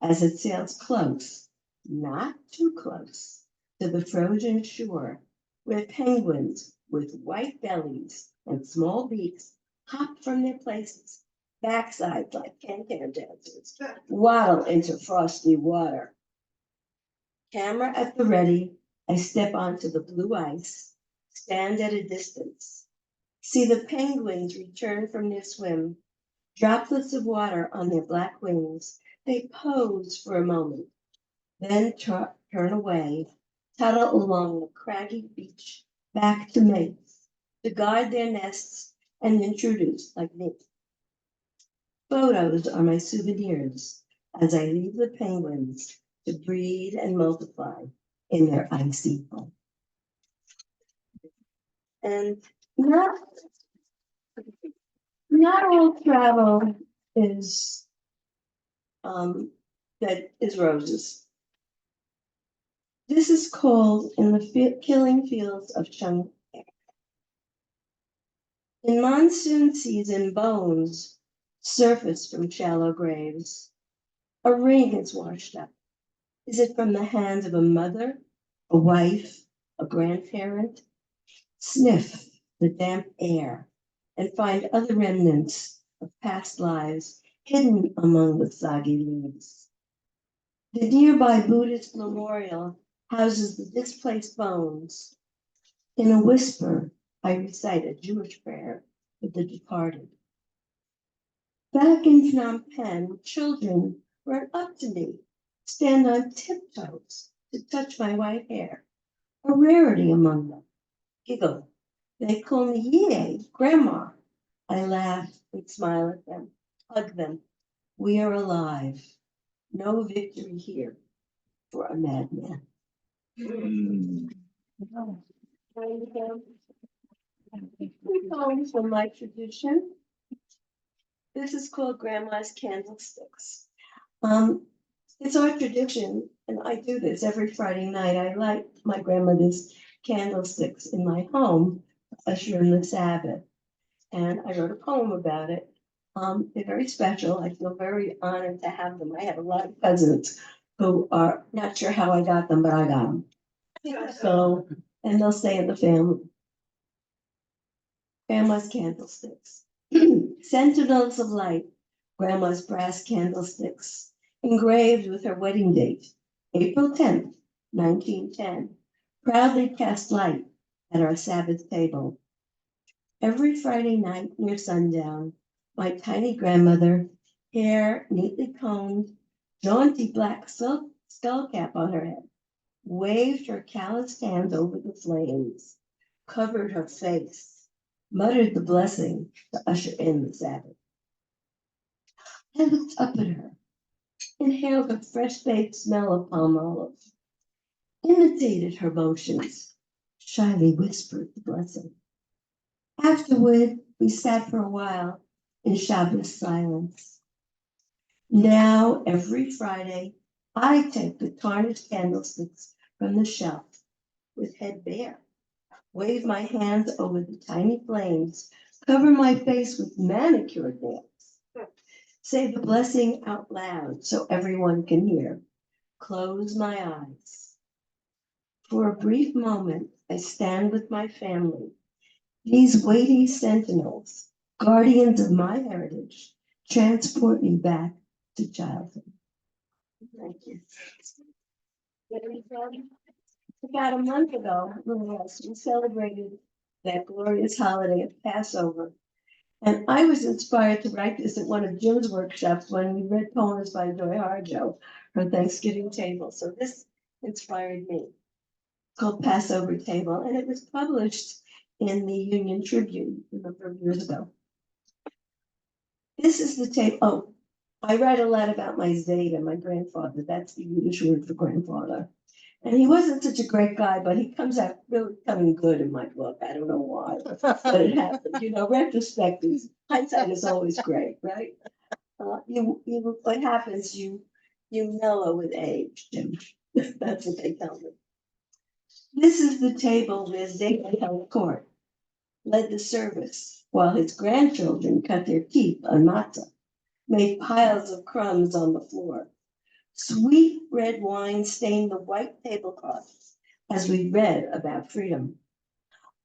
as it sails close, not too close, to the frozen shore, where penguins with white bellies and small beaks hop from their places, backsides like can-can dancers, waddle into frosty water. Camera at the ready, I step onto the blue ice, stand at a distance, see the penguins return from their swim, droplets of water on their black wings. They pose for a moment, then turn away, tunnel along the craggy beach, back to mates, to guard their nests and intruders like me, Photos are my souvenirs as I leave the penguins to breed and multiply in their icy home. And not all travel is that is roses. This is called In the Killing Fields of Chung. In monsoon season, bones surface from shallow graves. A ring is washed up. Is it from the hands of a mother, a wife, a grandparent? Sniff the damp air and find other remnants of past lives hidden among the soggy leaves. The nearby Buddhist memorial houses the displaced bones. In a whisper, I recite a Jewish prayer for the departed. Back in Phnom Penh, children run up to me, stand on tiptoes to touch my white hair, a rarity among them. Giggle. They call me Yee, Grandma. I laugh and smile at them, hug them. We are alive. No victory here for a madman. Three poems from my tradition. This is called Grandma's Candlesticks. It's our tradition, and I do this every Friday night. I light my grandmother's candlesticks in my home, usher in the Sabbath. And I wrote a poem about it. They're very special. I feel very honored to have them. I have a lot of cousins who are not sure how I got them, but I got them. So, and they'll stay in the family. Grandma's Candlesticks. Sentinels of light, Grandma's brass candlesticks, engraved with her wedding date, April 10th, 1910, proudly cast light at our Sabbath table. Every Friday night near sundown, my tiny grandmother, hair neatly combed, jaunty black silk skull cap on her head, waved her calloused hands over the flames, covered her face, muttered the blessing to usher in the Sabbath. I looked up at her, inhaled the fresh-baked smell of palm olive, imitated her motions, shyly whispered the blessing. Afterward, we sat for a while in Shabbos silence. Now, every Friday, I take the tarnished candlesticks from the shelf with head bare, wave my hands over the tiny flames, cover my face with manicured nails, say the blessing out loud so everyone can hear, close my eyes. For a brief moment, I stand with my family. These weighty sentinels, guardians of my heritage, transport me back to childhood. Thank you. About a month ago, we celebrated that glorious holiday of Passover. And I was inspired to write this at one of Jim's workshops when we read poems by Joy Harjo, her Thanksgiving table. So this inspired me. It's called Passover Table, and it was published in the Union Tribune a number of years ago. This is the table. Oh, I write a lot about my Zeta, my grandfather. That's the Yiddish word for grandfather. And he wasn't such a great guy, but he comes out really coming good in my book. I don't know why, but it happened. You know, retrospect is, hindsight is always great, right? What happens, you mellow with age, Jim. That's what they tell me. This is the table where Zeta held court, led the service, while his grandchildren cut their teeth on matzah, made piles of crumbs on the floor. Sweet red wine stained the white tablecloths as we read about freedom.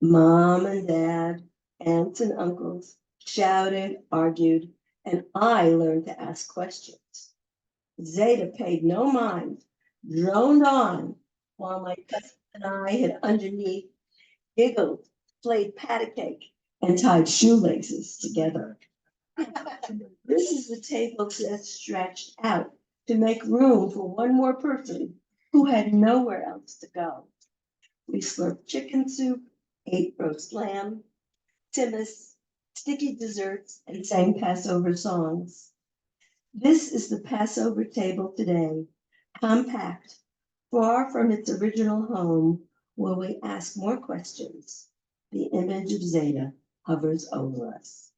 Mom and dad, aunts and uncles shouted, argued, and I learned to ask questions. Zeta paid no mind, droned on, while my cousin and I hid underneath, giggled, played pat a cake, and tied shoelaces together. This is the table that's stretched out to make room for one more person who had nowhere else to go. We slurped chicken soup, ate roast lamb, timmis, sticky desserts, and sang Passover songs. This is the Passover table today, compact, far from its original home, where we ask more questions. The image of Zeta hovers over us.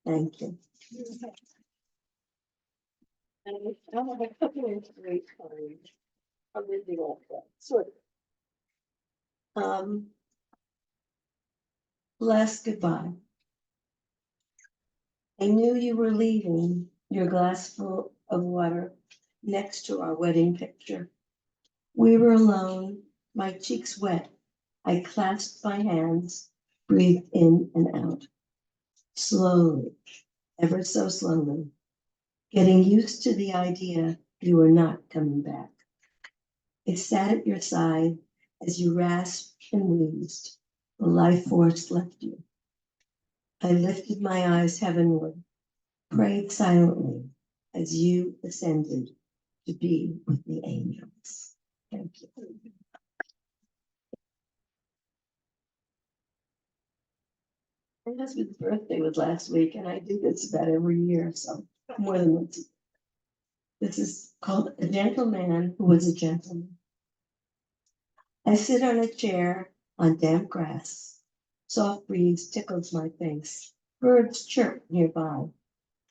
Thank you. And I have a couple of great cards. I'm reading all that, sort of. Last goodbye. I knew you were leaving, your glass full of water next to our wedding picture. We were alone, my cheeks wet. I clasped my hands, breathed in and out. Slowly, ever so slowly, getting used to the idea you were not coming back. I sat at your side as you rasped and wheezed. The life force left you. I lifted my eyes heavenward, prayed silently as you ascended to be with the angels. Thank you. My husband's birthday was last week, and I do this about every year, so more than once. This is called A Gentleman Who Was a Gentleman. I sit on a chair on damp grass. Soft breeze tickles my face. Birds chirp nearby.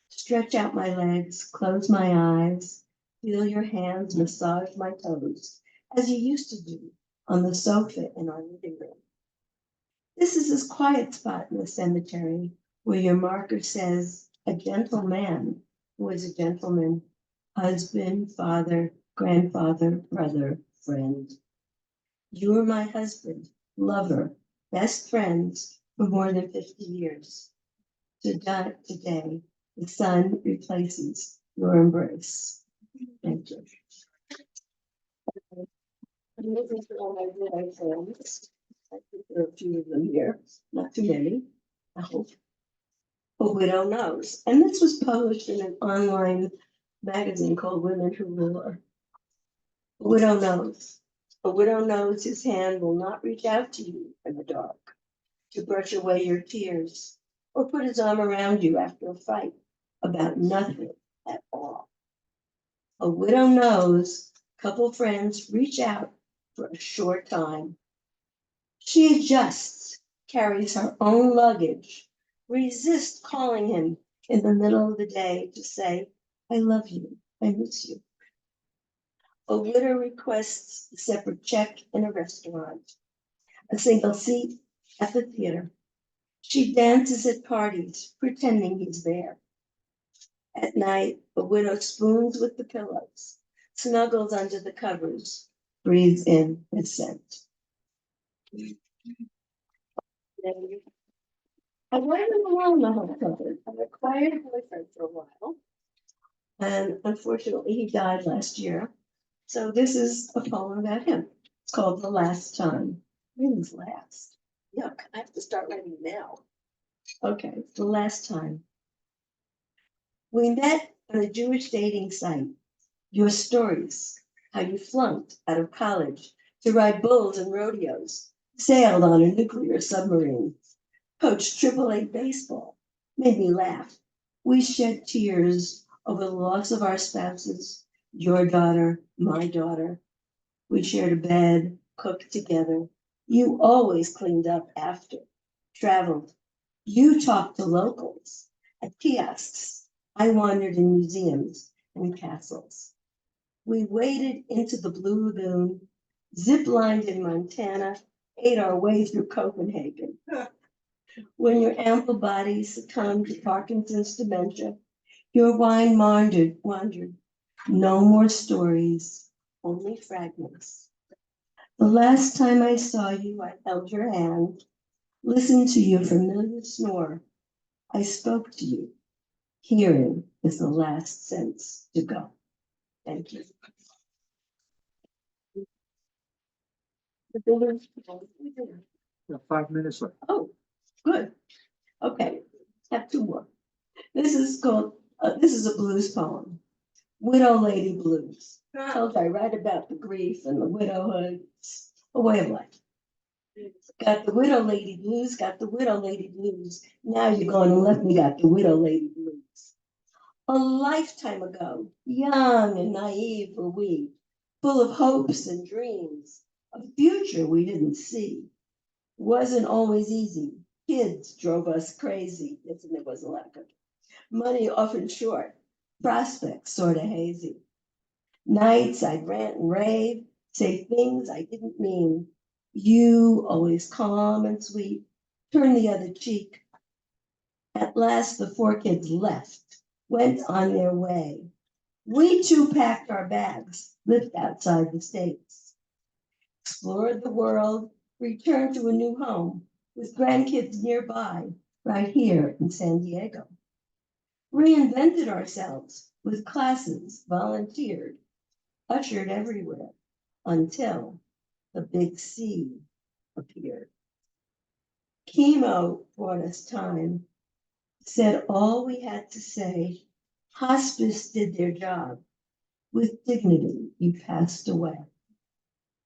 Stretch out my legs, close my eyes, feel your hands massage my toes, as you used to do on the sofa in our living room. This is this quiet spot in the cemetery where your marker says, a gentleman who is a gentleman, husband, father, grandfather, brother, friend. You were my husband, lover, best friends for more than 50 years. Today, the sun replaces your embrace. Thank you. I'm looking for all my dead friends. I think there are a few of them here, not too many. I hope. A Widow Knows. And this was published in an online magazine called Women Who Rule. A widow knows. A widow knows his hand will not reach out to you in the dark to brush away your tears or put his arm around you after a fight about nothing at all. A widow knows couple friends reach out for a short time. She adjusts, carries her own luggage, resists calling him in the middle of the day to say, I love you, I miss you. A widow requests a separate check in a restaurant, a single seat at the theater. She dances at parties, pretending he's there. At night, a widow spoons with the pillows, snuggles under the covers, breathes in his scent. I wasn't alone the whole time. I acquired a boyfriend for a while, and unfortunately, he died last year. So this is a poem about him. It's called The Last Time. Means last. Yuck, I have to start writing now. Okay, The Last Time. We met on a Jewish dating site. Your stories, how you flunked out of college to ride bulls and rodeos, sailed on a nuclear submarine, coached AAA baseball, made me laugh. We shed tears over the loss of our spouses, your daughter, my daughter. We shared a bed, cooked together. You always cleaned up after, traveled. You talked to locals at kiosks. I wandered in museums and castles. We waded into the Blue Lagoon, zip-lined in Montana, ate our way through Copenhagen. When your ample body succumbed to Parkinson's dementia, your wine wandered. No more stories, only fragments. The last time I saw you, I held your hand, listened to your familiar snore. I spoke to you. Hearing is the last sense to go. Thank you. We have 5 minutes left. Oh, good. Okay, have two more. This is called, this is a blues poem. Widow Lady Blues. Told I write about the grief and the widowhood. It's a way of life. Got the widow lady blues, got the widow lady blues. Now you're going and left me got the widow lady blues. A lifetime ago, young and naive were we, full of hopes and dreams, a future we didn't see. Wasn't always easy. Kids drove us crazy. Yes, and there was a lot of money often short, prospects sorta hazy. Nights I'd rant and rave, say things I didn't mean. You, always calm and sweet, turn the other cheek. At last the four kids left, went on their way. We too packed our bags, lived outside the States, explored the world, returned to a new home with grandkids nearby, right here in San Diego. Reinvented ourselves with classes, volunteered, ushered everywhere until the big C appeared. Chemo brought us time, said all we had to say. Hospice did their job. With dignity, you passed away.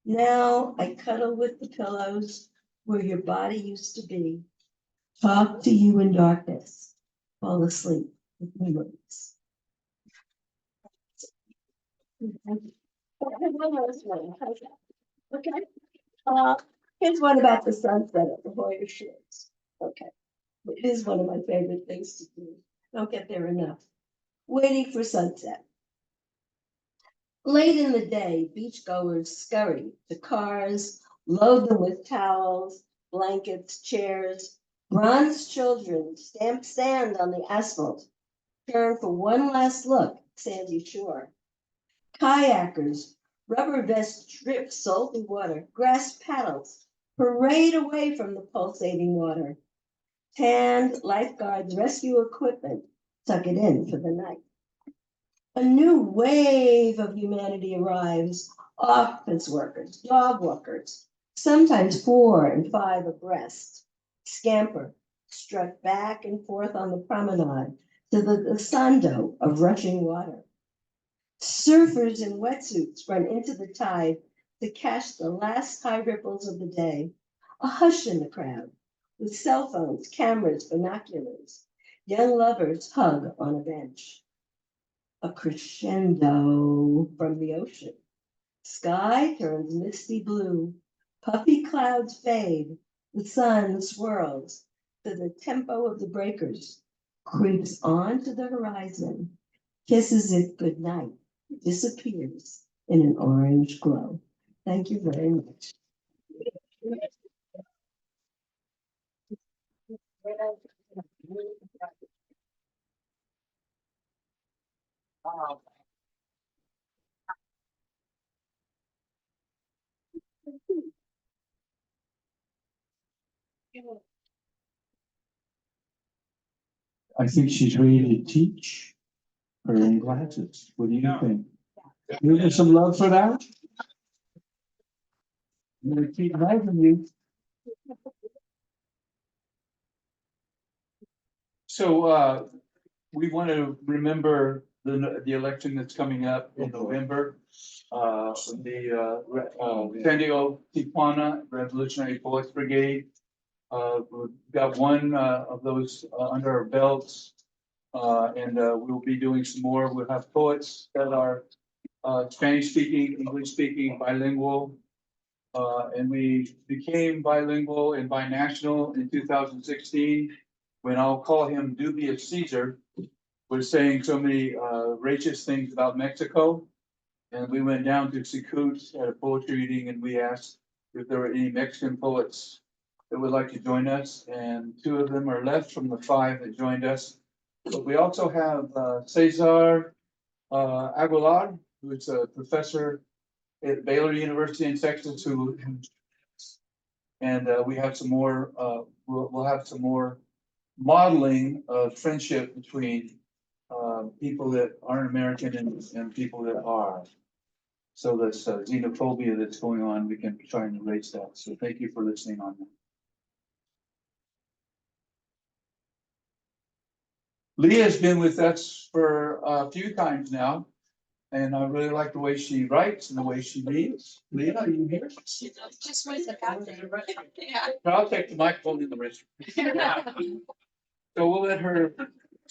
Now I cuddle with the pillows where your body used to be, talk to you in darkness, fall asleep with memories. Okay. Here's one about the sunset at the Hoyer Shores. Okay. It is one of my favorite things to do. Don't get there enough. Waiting for sunset. Late in the day, beachgoers scurry to cars, load them with towels, blankets, chairs. Bronze children stamp sand on the asphalt, turn for one last look at sandy shore. Kayakers, rubber vests drip salty water, grass paddles, parade away from the pulsating water. Tanned lifeguards rescue equipment, tuck it in for the night. A new wave of humanity arrives, office workers, dog walkers, sometimes 4 and 5 abreast, scamper, strut back and forth on the promenade to the glissando of rushing water. Surfers in wetsuits run into the tide to catch the last high ripples of the day. A hush in the crowd, with cell phones, cameras, binoculars. Young lovers hug on a bench. A crescendo from the ocean. Sky turns misty blue. Puffy clouds fade. The sun swirls to the tempo of the breakers, creeps onto the horizon, kisses it goodnight, disappears in an orange glow. Thank you very much. I think she's ready to teach her own classes. What do you think? Give her some love for that? I'm gonna keep having you. So, we want to remember the election that's coming up in November. San Diego Tijuana Revolutionary Poets Brigade. We've got one, of those, under our belts. And we'll be doing some more. We'll have poets that are, Spanish speaking, English speaking, bilingual. And we became bilingual and binational in 2016, when I'll call him Dubious Caesar was saying so many racist things about Mexico. And we went down to Secut at a poetry reading and we asked if there were any Mexican poets that would like to join us. And 2 of them are left from the 5 that joined us. But we also have Cesar Aguilar, who is a professor at Baylor University in Texas, and we have some more, we'll have some more modeling of friendship between people that aren't American and people that are. So this xenophobia that's going on, we can try and erase that. So thank you for listening on that. Leah's been with us for a few times now, and I really like the way she writes and the way she reads. Leah, are you here? Just wait a second. I'll take the microphone in the restroom. So we'll let her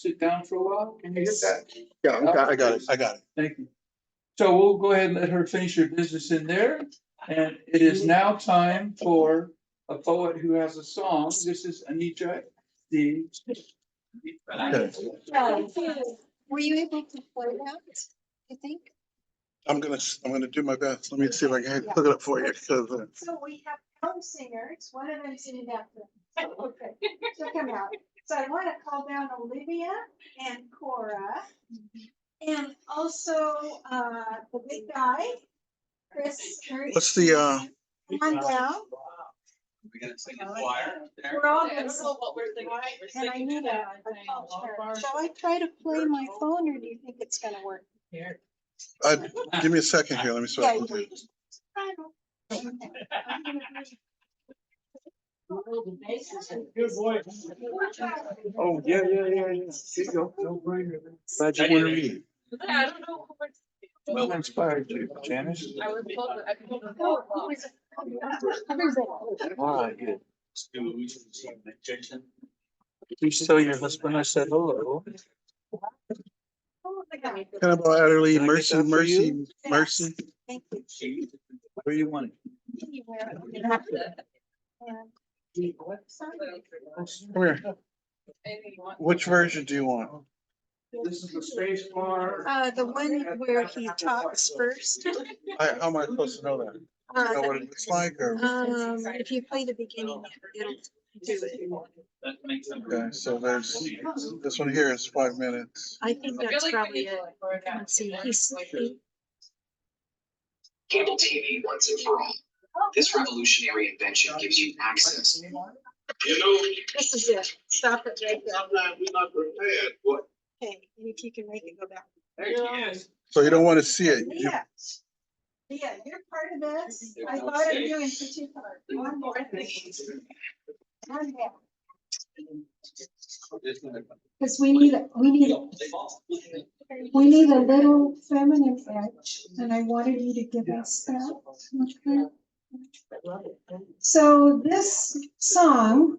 sit down for a while? Can you get that? Yeah, I got it, I got it. Thank you. So we'll go ahead and let her finish her business in there. And it is now time for a poet who has a song. This is Anita, the. Okay. Were you able to play that, you think? I'm gonna do my best. Let me see if I can hook it up for you, because, So we have home singers, one of them's in that. Okay, so come out. So I want to call down Olivia and Cora. And also, the big guy, Chris. what's the, Come on down. We're gonna sing a choir there. We're all gonna sing. And I need a culture. Shall I try to play my phone or do you think it's gonna work? give me a second here, let me Yeah, swap. you- Good boy. Oh, yeah. Here you go. Glad you want to read. I don't know. What inspired you, Janice? I was told that I could. Ah, good. Please tell your husband I said hello. Kind of utterly Can I get mercy, that for mercy, you? mercy. Thank you. Where you want it? Anywhere. Come here. Which version do you want? This is the space bar. The one where he talks first. How am I supposed to know that? Do you know what it looks like, or? If you play the beginning, it'll do it. Okay, so there's, this one here is 5 minutes. I think that's probably it. Let's see, Cable TV once and for all. This revolutionary invention gives you access. You know, this is it. Stop it right there. sometimes we're not prepared for. Okay, and if you can make it go back. So you don't want to see it. Yeah. Yeah, you're part of this. I thought of you in particular. One more thing. One more. Because we need a little feminine edge, and I wanted you to give us that. Okay. So this song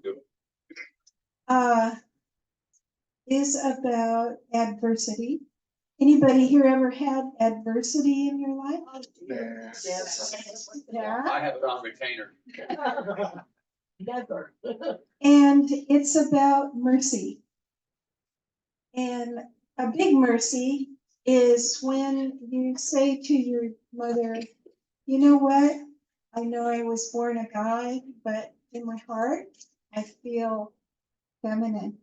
is about adversity. Anybody here ever had adversity in your life? Yeah. I have it on retainer. Never. And it's about mercy. And a big mercy is when you say to your mother, you know what? I know I was born a guy, but in my heart, I feel feminine.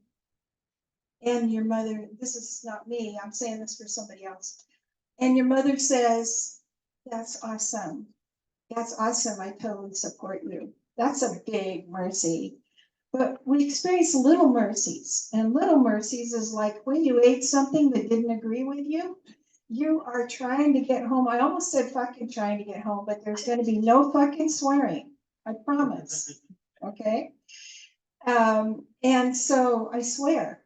And your mother, this is not me, I'm saying this for somebody else. And your mother says, that's awesome. That's awesome. I totally support you. That's a big mercy. But we experience little mercies, and little mercies is like when you ate something that didn't agree with you, you are trying to get home. I almost said fucking trying to get home, but there's going to be no fucking swearing. I promise. Okay. And so I swear.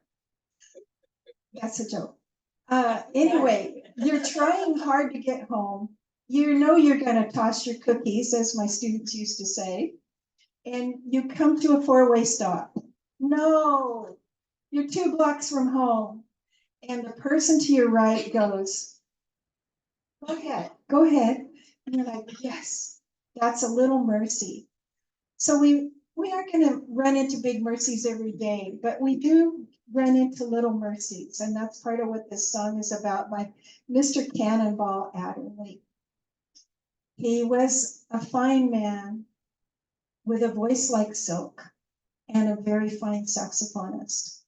That's a joke. Anyway, you're trying hard to get home. You know you're going to toss your cookies, as my students used to say. And you come to a four-way stop. No, you're 2 blocks from home. And the person to your right goes, go ahead. And you're like, yes, that's a little mercy. So we aren't going to run into big mercies every day, but we do run into little mercies. And that's part of what this song is about by Mr. Cannonball Adderley. He was a fine man with a voice like silk and a very fine saxophonist.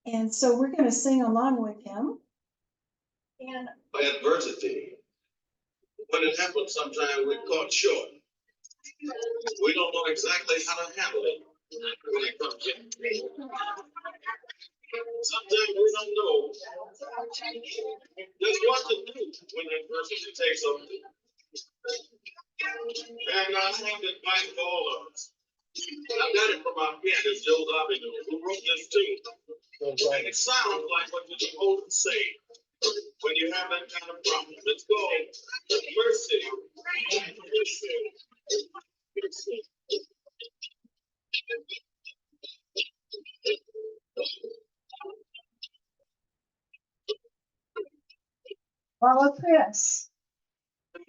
And so we're going to sing along with him. And Adversity. When it happens, sometimes we're caught short. We don't know exactly how to handle it when it comes in. Sometimes we don't know just what to do when adversity takes over. And I have advice for all of us. I got it from our pianist, Joe Lovino, who wrote this too. And it sounds like what you're supposed to say when you have that kind of problem. It's called mercy. Mercy. Mercy.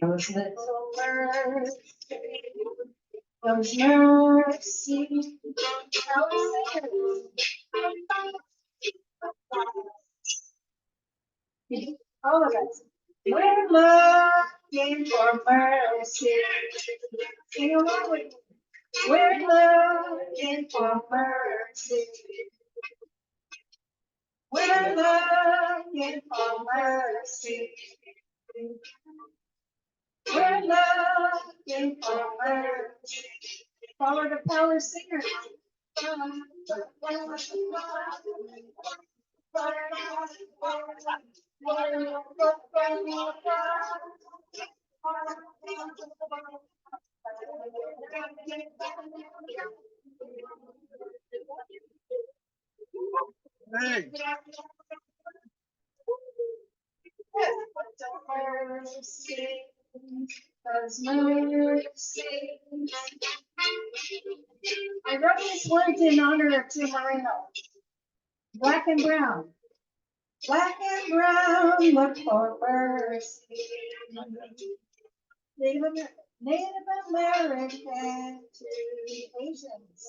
Those little mercy, those mercy. All of us. We're looking for mercy. Sing along with me. We're looking for mercy. We're looking for mercy. We're looking for mercy. Follow the power singer. Hey. Mercy, those mercy. I wrote these words in honor of Jihmye. Black and brown. Black and brown, look for mercy. Native American to Asians.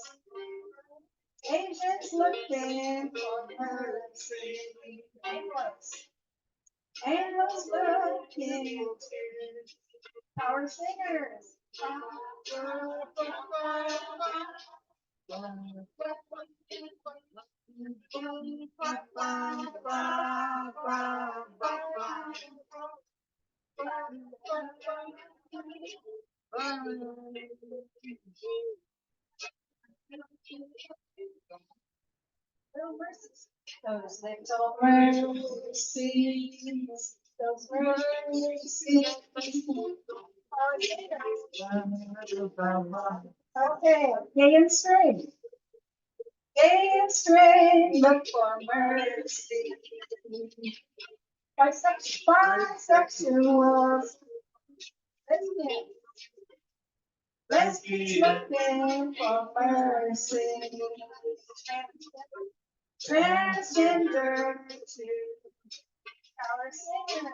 Asians looking for mercy. Anglos looking to our singers. Little mercies. Those little mercies. Those mercies. Okay, gay and straight. Gay and straight, look for mercy. Bisexuals. Lesbians looking for mercy. Transgender to our singers.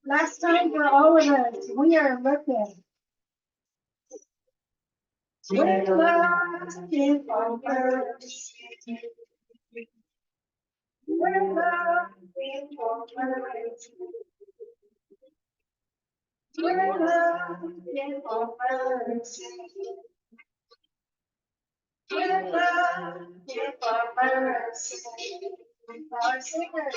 Last time for all of us, we are looking. We're looking for mercy. We're looking for mercy. We're looking for mercy. We're looking for mercy. Our singers.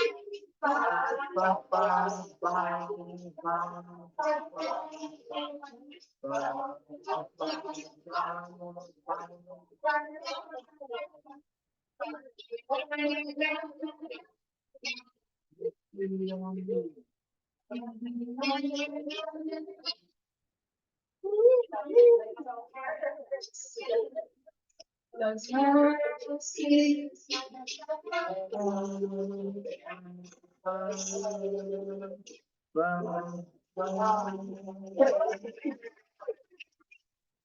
Those mercies.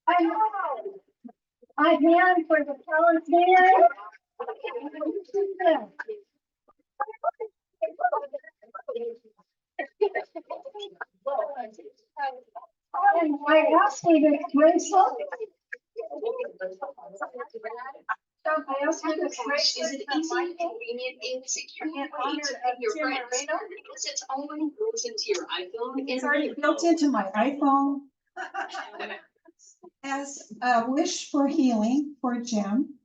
I know. I hand for the Palestinians. And I asked for this bracelet. I asked for this bracelet. Is it easy, convenient, and secure In way honor to of pay your Jihmye rent? Because it's already built into your iPhone. It's already built into my iPhone. As a wish for healing for Jim.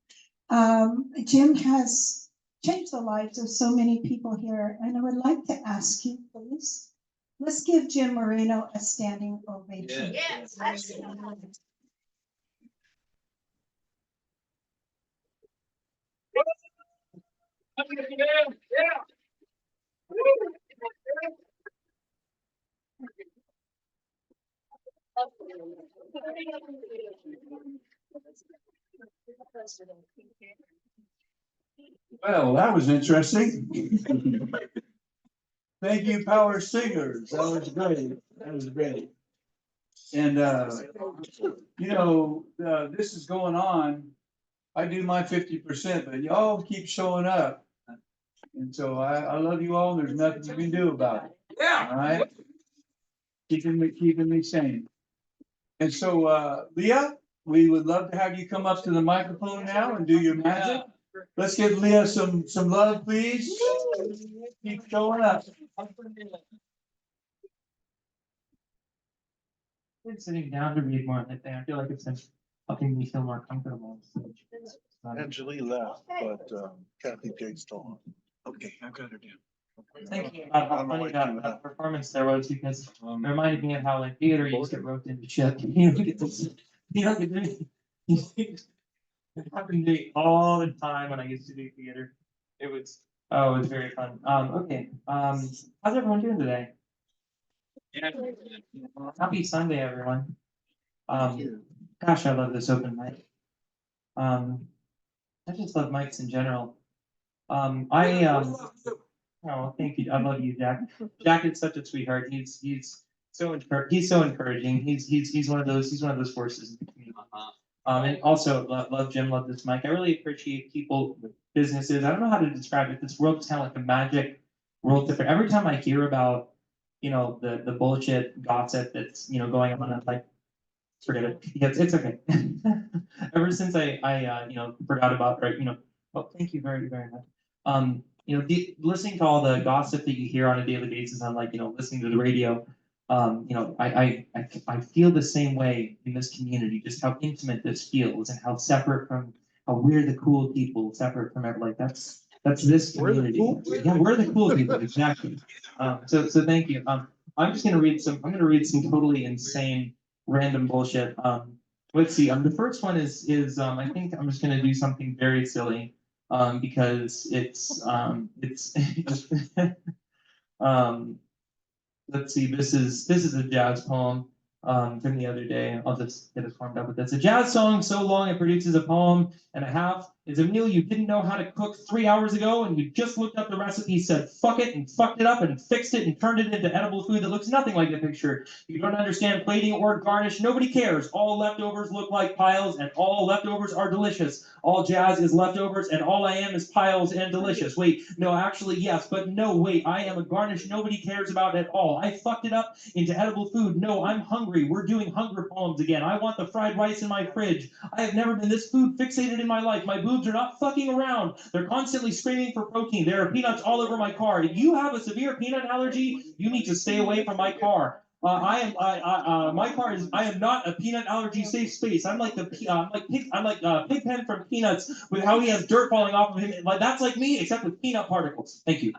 Jim has changed the lives of so many people here, and I would like to ask you, please, let's give Jim Moreno a standing ovation. Yes. Well, that was interesting. Thank you, Power Singers. That was great. That was great. And, this is going on. I do my 50%, but y'all keep showing up. And so I love you all. There's nothing you can do about it. Yeah. All right? Keeping me sane. And so, Leah, we would love to have you come up to the microphone now and do your magic. Let's give Leah some love, please. Keep showing up. Been sitting down to read more lately. I feel like it's been helping me feel more comfortable. Angeli left, but Kathy Jake's still on. Okay, I've got her down. Thinking about how funny that performance there was because it reminded me of how like theater you just get roped into shit. You don't get to, you don't get to, it happened to me all the time when I used to do theater. It was very fun. Okay. How's everyone doing today? Happy Sunday, everyone. Gosh, I love this open mic. I just love mics in general. Oh, thank you. I love you, Jack. Jack is such a sweetheart. He's so encouraging. He's one of those forces in the community. And also love Jim, love this mic. I really appreciate people with businesses. I don't know how to describe it. This world is kind of like a magic world. Different. Every time I hear about, the bullshit gossip that's going on, I'm like, forget it. Yeah, it's okay. Ever since I forgot about, right, well, thank you very, very much. Listening to all the gossip that you hear on a daily basis on listening to the radio, I feel the same way in this community, just how intimate this feels and how separate from how we're the cool people, separate from everyone. That's this community. Yeah, we're the cool people, exactly. So thank you. I'm gonna read some totally insane random bullshit. Let's see. The first one is I think I'm just gonna do something very silly. Because it's let's see, this is a jazz poem from the other day. I'll just get us warmed up with this. A jazz song so long it produces a poem and a half is a meal you didn't know how to cook 3 hours ago and you just looked up the recipe, said fuck it and fucked it up and fixed it and turned it into edible food that looks nothing like the picture. You don't understand plating or garnish. Nobody cares. All leftovers look like piles and all leftovers are delicious. All jazz is leftovers and all I am is piles and delicious. Wait, no, actually, yes, but no, wait, I am a garnish nobody cares about at all. I fucked it up into edible food. No, I'm hungry. We're doing hunger poems again. I want the fried rice in my fridge. I have never been this food fixated in my life. My boobs are not fucking around. They're constantly screaming for protein. There are peanuts all over my car. If you have a severe peanut allergy, you need to stay away from my car. My car is. I am not a peanut allergy safe space. I'm like Pigpen from Peanuts with how he has dirt falling off of him. Like that's like me, except with peanut particles. Thank you.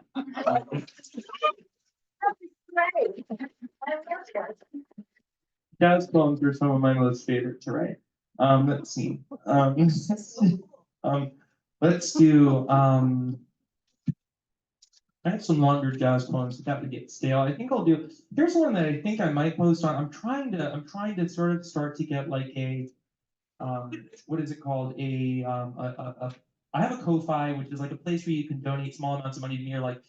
Jazz poems are some of my most favorite to write. Let's see. Let's do. I have some longer jazz poems that have to get stale. I think I'll do. Here's one that I think I might post on. I'm trying to sort of start to get like a, what is it called? I have a Ko-fi, which is like a place where you can donate small amounts of money to me, or like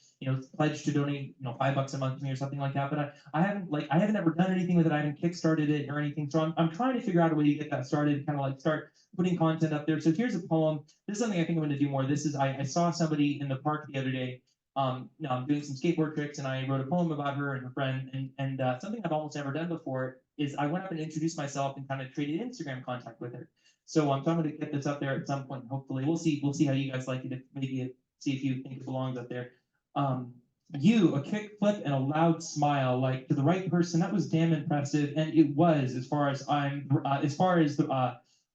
pledge to donate $5 a month to me or something like that. But I haven't ever done anything with it. I haven't kickstarted it or anything. So I'm trying to figure out a way to get that started, kind of like start putting content up there. So here's a poem. This is something I think I'm going to do more. This is I saw somebody in the park the other day. I'm doing some skateboard tricks, and I wrote a poem about her and her friend. And something I've almost never done before is I went up and introduced myself and kind of traded Instagram contact with her. So I'm going to get this up there at some point. Hopefully, we'll see how you guys like it. See if you think it belongs up there. You, a kick flip and a loud smile, like to the right person. That was damn impressive, and it was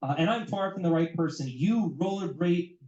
and I'm far from the right person. You rollerblade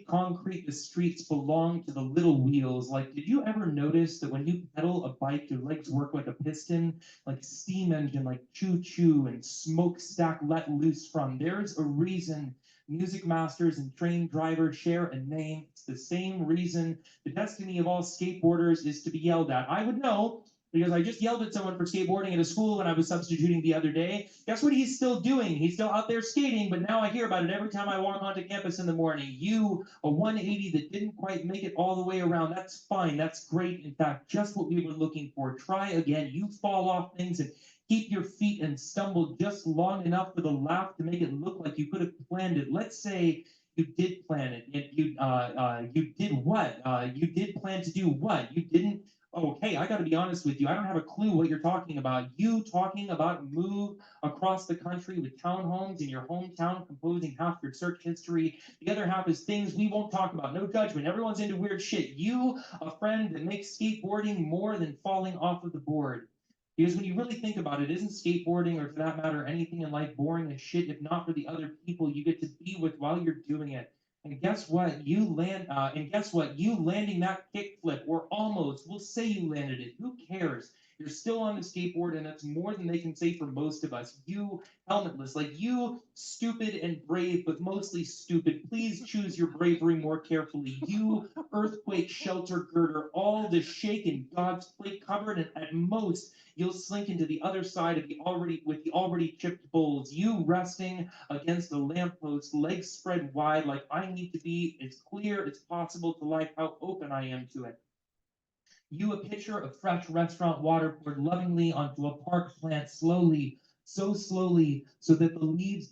concrete, the streets belong to the little wheels. Like, did you ever notice that when you pedal a bike, your legs work like a piston, like steam engine, like choo-choo and smokestack let loose from? There's a reason music masters and train drivers share a name. It's the same reason the destiny of all skateboarders is to be yelled at. I would know because I just yelled at someone for skateboarding at a school when I was substituting the other day. Guess what he's still doing? He's still out there skating, but now I hear about it every time I walk onto campus in the morning. You, a 180 that didn't quite make it all the way around, that's fine, that's great. In fact, just what we were looking for. Try again. You fall off things and keep your feet and stumble just long enough for the laugh to make it look like you could have planned it. Let's say you did plan it. You did what? You did plan to do what? You didn't. Oh, hey, I got to be honest with you. I don't have a clue what you're talking about. You talking about move across the country with townhomes in your hometown composing half your search history. The other half is things we won't talk about. No judgment. Everyone's into weird shit. You, a friend that makes skateboarding more than falling off of the board. Because when you really think about it, isn't skateboarding, or for that matter, anything in life, boring as shit if not for the other people you get to be with while you're doing it? And guess what? You landing that kickflip, or almost, we'll say you landed it. Who cares? You're still on the skateboard, and that's more than they can say for most of us. You, helmetless, like you, stupid and brave, but mostly stupid. Please choose your bravery more carefully. You, earthquake shelter girder, all the shaken God's plate covered, and at most, you'll slink into the other side of the already chipped bowls. You resting against the lamppost, legs spread wide, like I need to be as clear as possible to life how open I am to it. You, a pitcher of fresh restaurant water poured lovingly onto a park plant slowly, so slowly, so that the leaves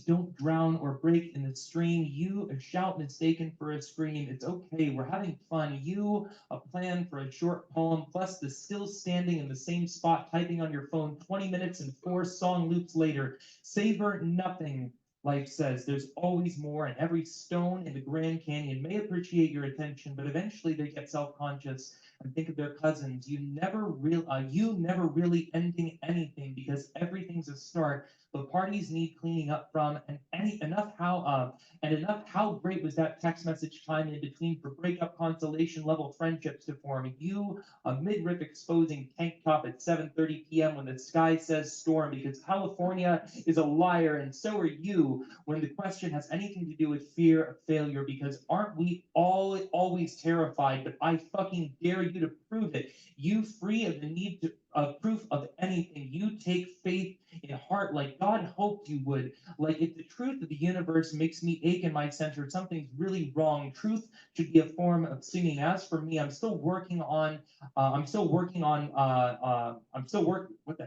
don't drown or break in the stream. You, a shout mistaken for a scream. It's okay, we're having fun. You, a plan for a short poem, plus the still standing in the same spot, typing on your phone 20 minutes and 4 song loops later. Savor nothing. Life says there's always more, and every stone in the Grand Canyon may appreciate your attention, but eventually they get self-conscious and think of their cousins. You never really ending anything, because everything's a start. But parties need cleaning up from, and enough how great was that text message time in between for breakup consolation level friendships to form. You, a midriff exposing tank top at 7:30 p.m. when the sky says storm, because California is a liar, and so are you when the question has anything to do with fear of failure, because aren't we all always terrified? But I fucking dare you to prove it. You, free of the need to proof of anything. You take faith in heart like God hoped you would. Like if the truth of the universe makes me ache in my center, something's really wrong. Truth should be a form of singing. As for me, what the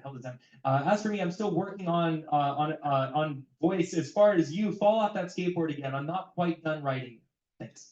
hell is that? As for me, I'm still working on voice. As far as you, fall off that skateboard again. I'm not quite done writing. Thanks.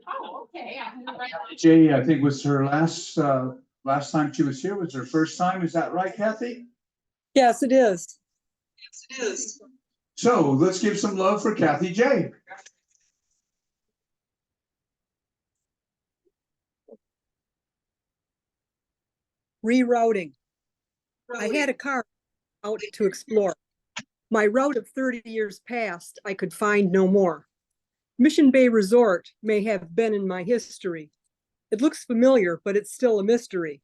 Oh, okay. Jay, I think was her last time she was here, was her first time. Is that right, Kathy? Yes, it is. Yes, it is. So let's give some love for Kathy J. Rerouting. I had a car out to explore. My route of 30 years past, I could find no more. Mission Bay Resort may have been in my history. It looks familiar, but it's still a mystery.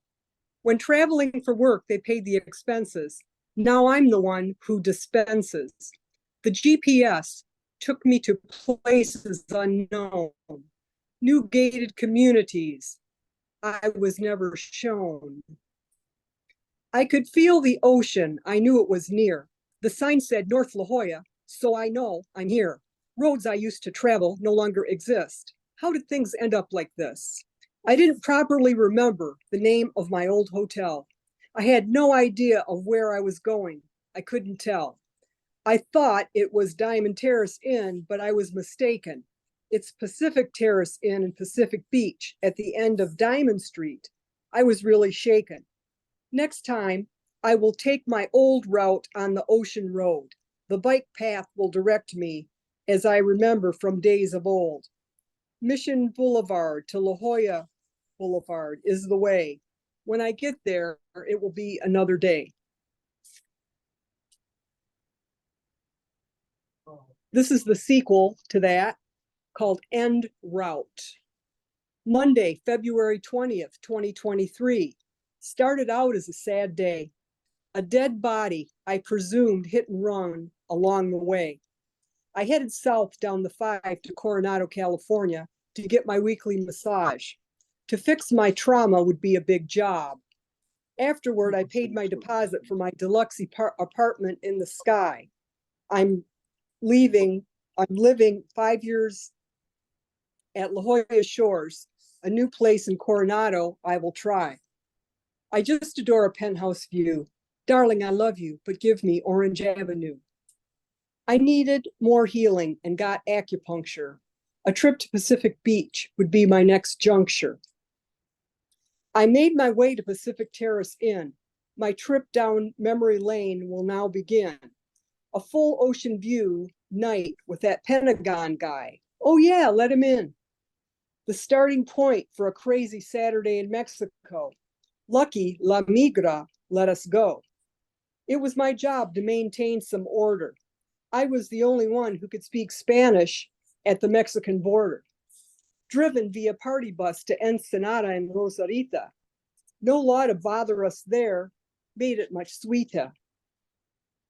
When traveling for work, they paid the expenses. Now I'm the one who dispenses. The GPS took me to places unknown, new gated communities I was never shown. I could feel the ocean. I knew it was near. The sign said North La Jolla, so I know I'm here. Roads I used to travel no longer exist. How did things end up like this? I didn't properly remember the name of my old hotel. I had no idea of where I was going. I couldn't tell. I thought it was Diamond Terrace Inn, but I was mistaken. It's Pacific Terrace Inn and Pacific Beach at the end of Diamond Street. I was really shaken. Next time, I will take my old route on the ocean road. The bike path will direct me as I remember from days of old. Mission Boulevard to La Jolla Boulevard is the way. When I get there, it will be another day. This is the sequel to that, called En Route. Monday, February 20th, 2023, started out as a sad day. A dead body, I presumed, hit and run along the way. I headed south down the 5 to Coronado, California to get my weekly massage. To fix my trauma would be a big job. Afterward, I paid my deposit for my deluxe apartment in the sky. I'm living 5 years at La Jolla Shores, a new place in Coronado I will try. I just adore a penthouse view. Darling, I love you, but give me Orange Avenue. I needed more healing and got acupuncture. A trip to Pacific Beach would be my next juncture. I made my way to Pacific Terrace Inn. My trip down memory lane will now begin. A full ocean view night with that Pentagon guy. Oh yeah, let him in. The starting point for a crazy Saturday in Mexico. Lucky La Migra let us go. It was my job to maintain some order. I was the only one who could speak Spanish at the Mexican border. Driven via party bus to Ensenada and Rosarita. No law to bother us there, made it much sweeter.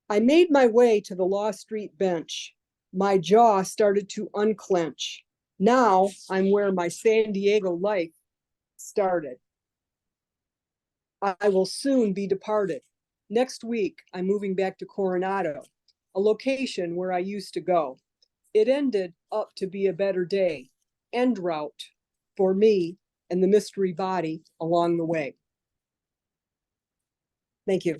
I made my way to the Law Street bench. My jaw started to unclench. Now I'm where my San Diego life started. I will soon be departed. Next week, I'm moving back to Coronado, a location where I used to go. It ended up to be a better day, end route for me and the mystery body along the way. Thank you.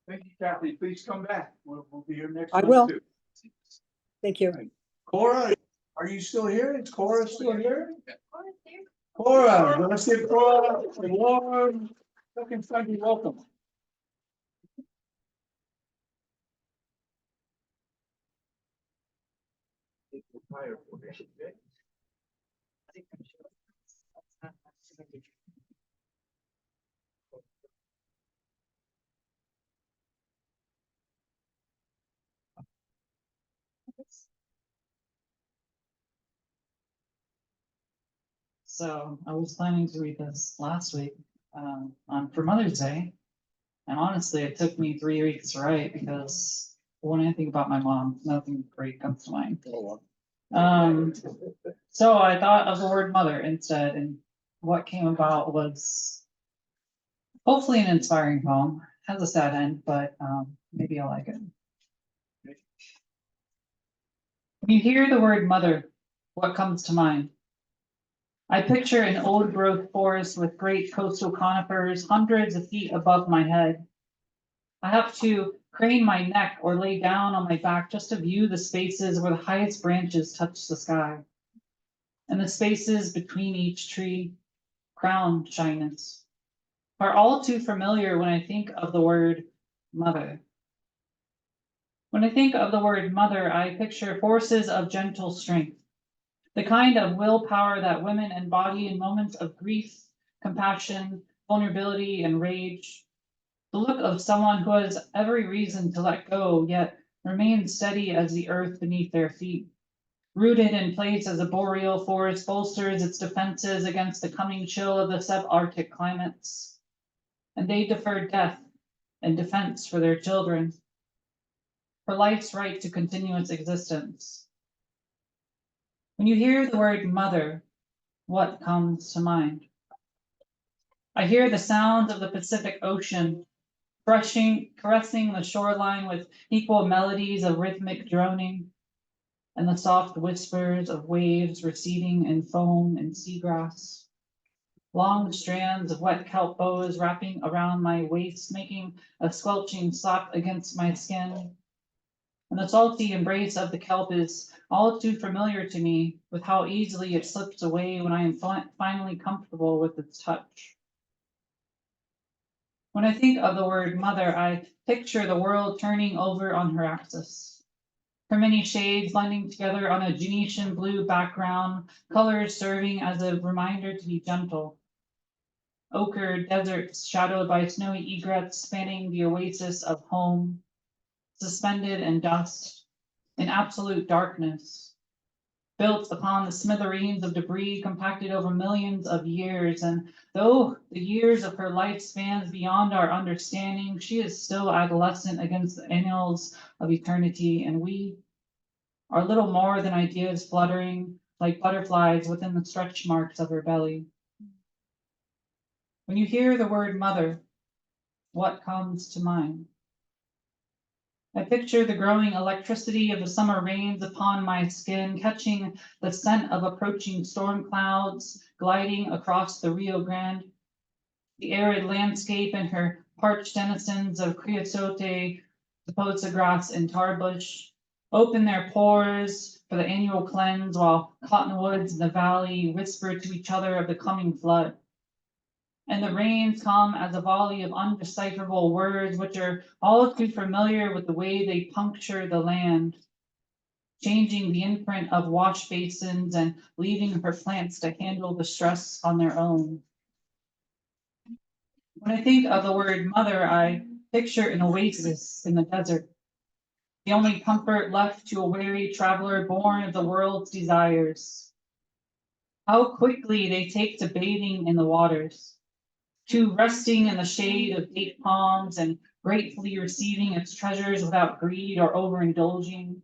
Thank you, Kathy. Please come back. We'll be here next I month will. too. Thank you. Cora, are you still here? Is Cora still here? Cora, let's give Cora a warm, fucking friendly welcome. So I was planning to read this last week for Mother's Day. And honestly, it took me 3 weeks to write because when I think about my mom, nothing great comes to mind. So I thought of the word mother instead, and what came about was hopefully an inspiring poem. Has a sad end, but maybe I'll like it. When you hear the word mother, what comes to mind? I picture an old growth forest with great coastal conifers hundreds of feet above my head. I have to crane my neck or lay down on my back just to view the spaces where the highest branches touch the sky. And the spaces between each tree, crown shyness, are all too familiar when I think of the word mother. When I think of the word mother, I picture forces of gentle strength. The kind of willpower that women embody in moments of grief, compassion, vulnerability, and rage. The look of someone who has every reason to let go, yet remains steady as the earth beneath their feet. Rooted in place as a boreal forest bolsters its defenses against the coming chill of the subarctic climates. And they defer death and defense for their children, for life's right to continuous existence. When you hear the word mother, what comes to mind? I hear the sounds of the Pacific Ocean, caressing the shoreline with equal melodies of rhythmic droning, and the soft whispers of waves receding in foam and seagrass. Long strands of wet kelp bows wrapping around my waist, making a squelching slap against my skin. And the salty embrace of the kelp is all too familiar to me with how easily it slips away when I am finally comfortable with its touch. When I think of the word mother, I picture the world turning over on her axis. her many shades blending together on a Genetian blue background, colors serving as a reminder to be gentle. Ochre deserts shadowed by snowy egrets spanning the oasis of home, suspended in dust, in absolute darkness, built upon the smithereens of debris compacted over millions of years. And though the years of her life spans beyond our understanding, she is still adolescent against the annals of eternity, and we are little more than ideas fluttering like butterflies within the stretch marks of her belly. When you hear the word mother, what comes to mind? I picture the growing electricity of the summer rains upon my skin, catching the scent of approaching storm clouds gliding across the Rio Grande, the arid landscape and her parched denizens of creosote, toposa grass, and tarbush open their pores for the annual cleanse, while cottonwoods in the valley whisper to each other of the coming flood. And the rains come as a volley of undecipherable words, which are all too familiar with the way they puncture the land, changing the imprint of wash basins and leaving her plants to handle the stress on their own. When I think of the word mother, I picture an oasis in the desert, the only comfort left to a weary traveler born of the world's desires. How quickly they take to bathing in the waters, to resting in the shade of date palms and gratefully receiving its treasures without greed or overindulging.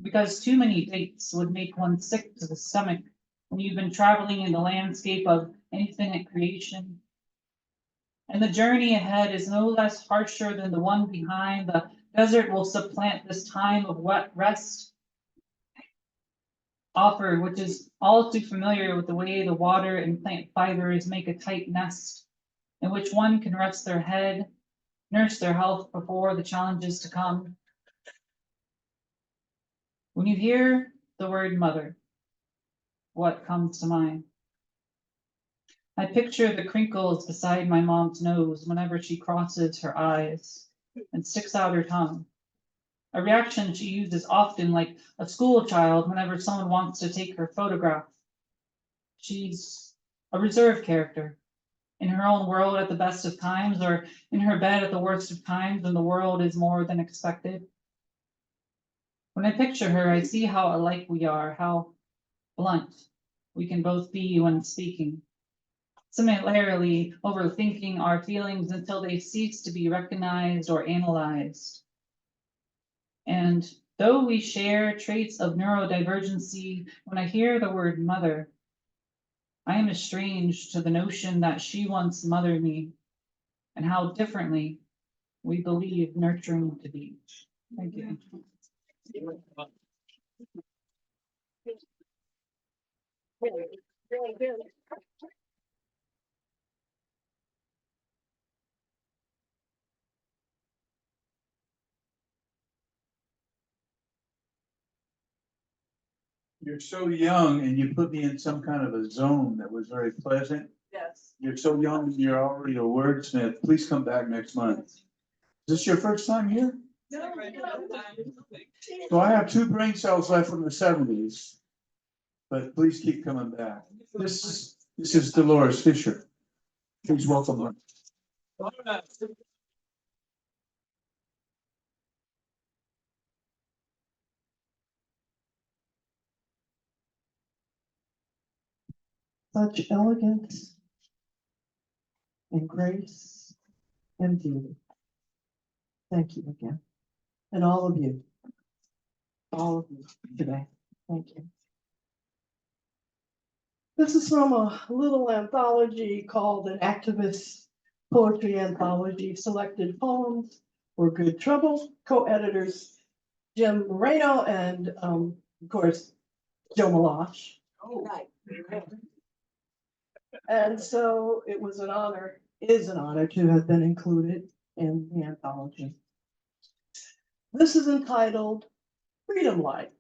Because too many dates would make one sick to the stomach when you've been traveling in the landscape of infinite creation. And the journey ahead is no less harsher than the one behind. The desert will supplant this time of wet rest offered, which is all too familiar with the way the water and plant fibers make a tight nest in which one can rest their head, nurse their health before the challenges to come. When you hear the word mother, what comes to mind? I picture the crinkles beside my mom's nose whenever she crosses her eyes and sticks out her tongue. A reaction she uses often like a school child whenever someone wants to take her photograph. She's a reserved character, in her own world at the best of times, or in her bed at the worst of times when the world is more than expected. When I picture her, I see how alike we are, how blunt we can both be when speaking. Similarly, overthinking our feelings until they cease to be recognized or analyzed. And though we share traits of neurodivergency, when I hear the word mother, I am estranged to the notion that she once mothered me and how differently we believe nurturing to be. Thank you. You're so young and you put me in some kind of a zone that was very pleasant. Yes. You're so young and you're already a wordsmith. Please come back next month. Is this your first time here? So I have 2 brain cells left from the 70s, but please keep coming back. This is Dolores Fisher. Please welcome her. Such elegance and grace and beauty. Thank you again. And all of you today. Thank you. This is from a little anthology called an activist poetry anthology, selected poems for good trouble, co-editors Jim Moreno and of course Joe Malash. Oh, right. And so it was an honor, is an honor to have been included in the anthology. This is entitled Freedom Light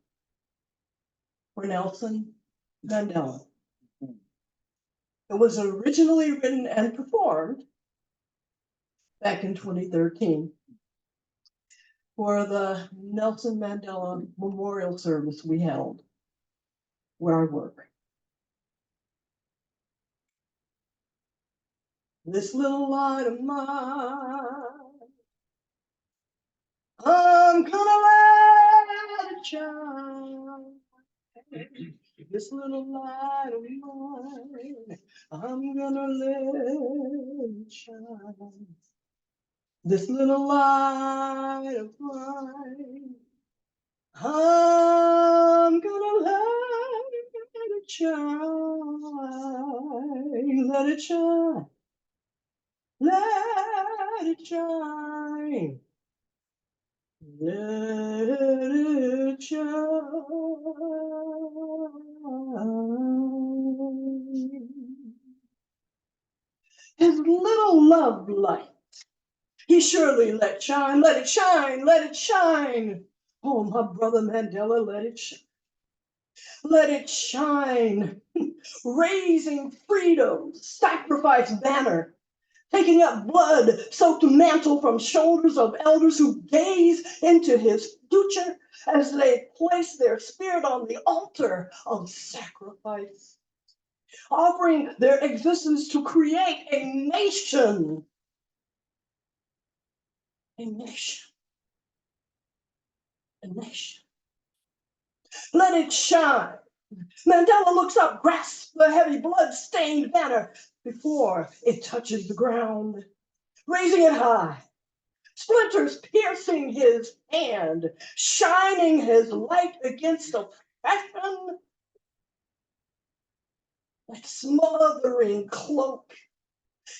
for Nelson Mandela. It was originally written and performed back in 2013. for the Nelson Mandela Memorial Service we held where I work. This little light of mine, I'm gonna let it shine. This little light of mine, I'm gonna let it shine. This little light of mine, I'm gonna let it shine. Let it shine. Let it shine. Let it shine. His little love light, he surely let shine, let it shine, let it shine. Oh, my brother Mandela, let it shine. Let it shine. Raising freedom's sacrifice banner, taking up blood-soaked mantle from shoulders of elders who gaze into his future as they place their spirit on the altar of sacrifice, offering their existence to create a nation. A nation. A nation. Let it shine. Mandela looks up, grasps the heavy blood-stained banner before it touches the ground, raising it high. Splinters piercing his hand, shining his light against oppression. Like smothering cloak,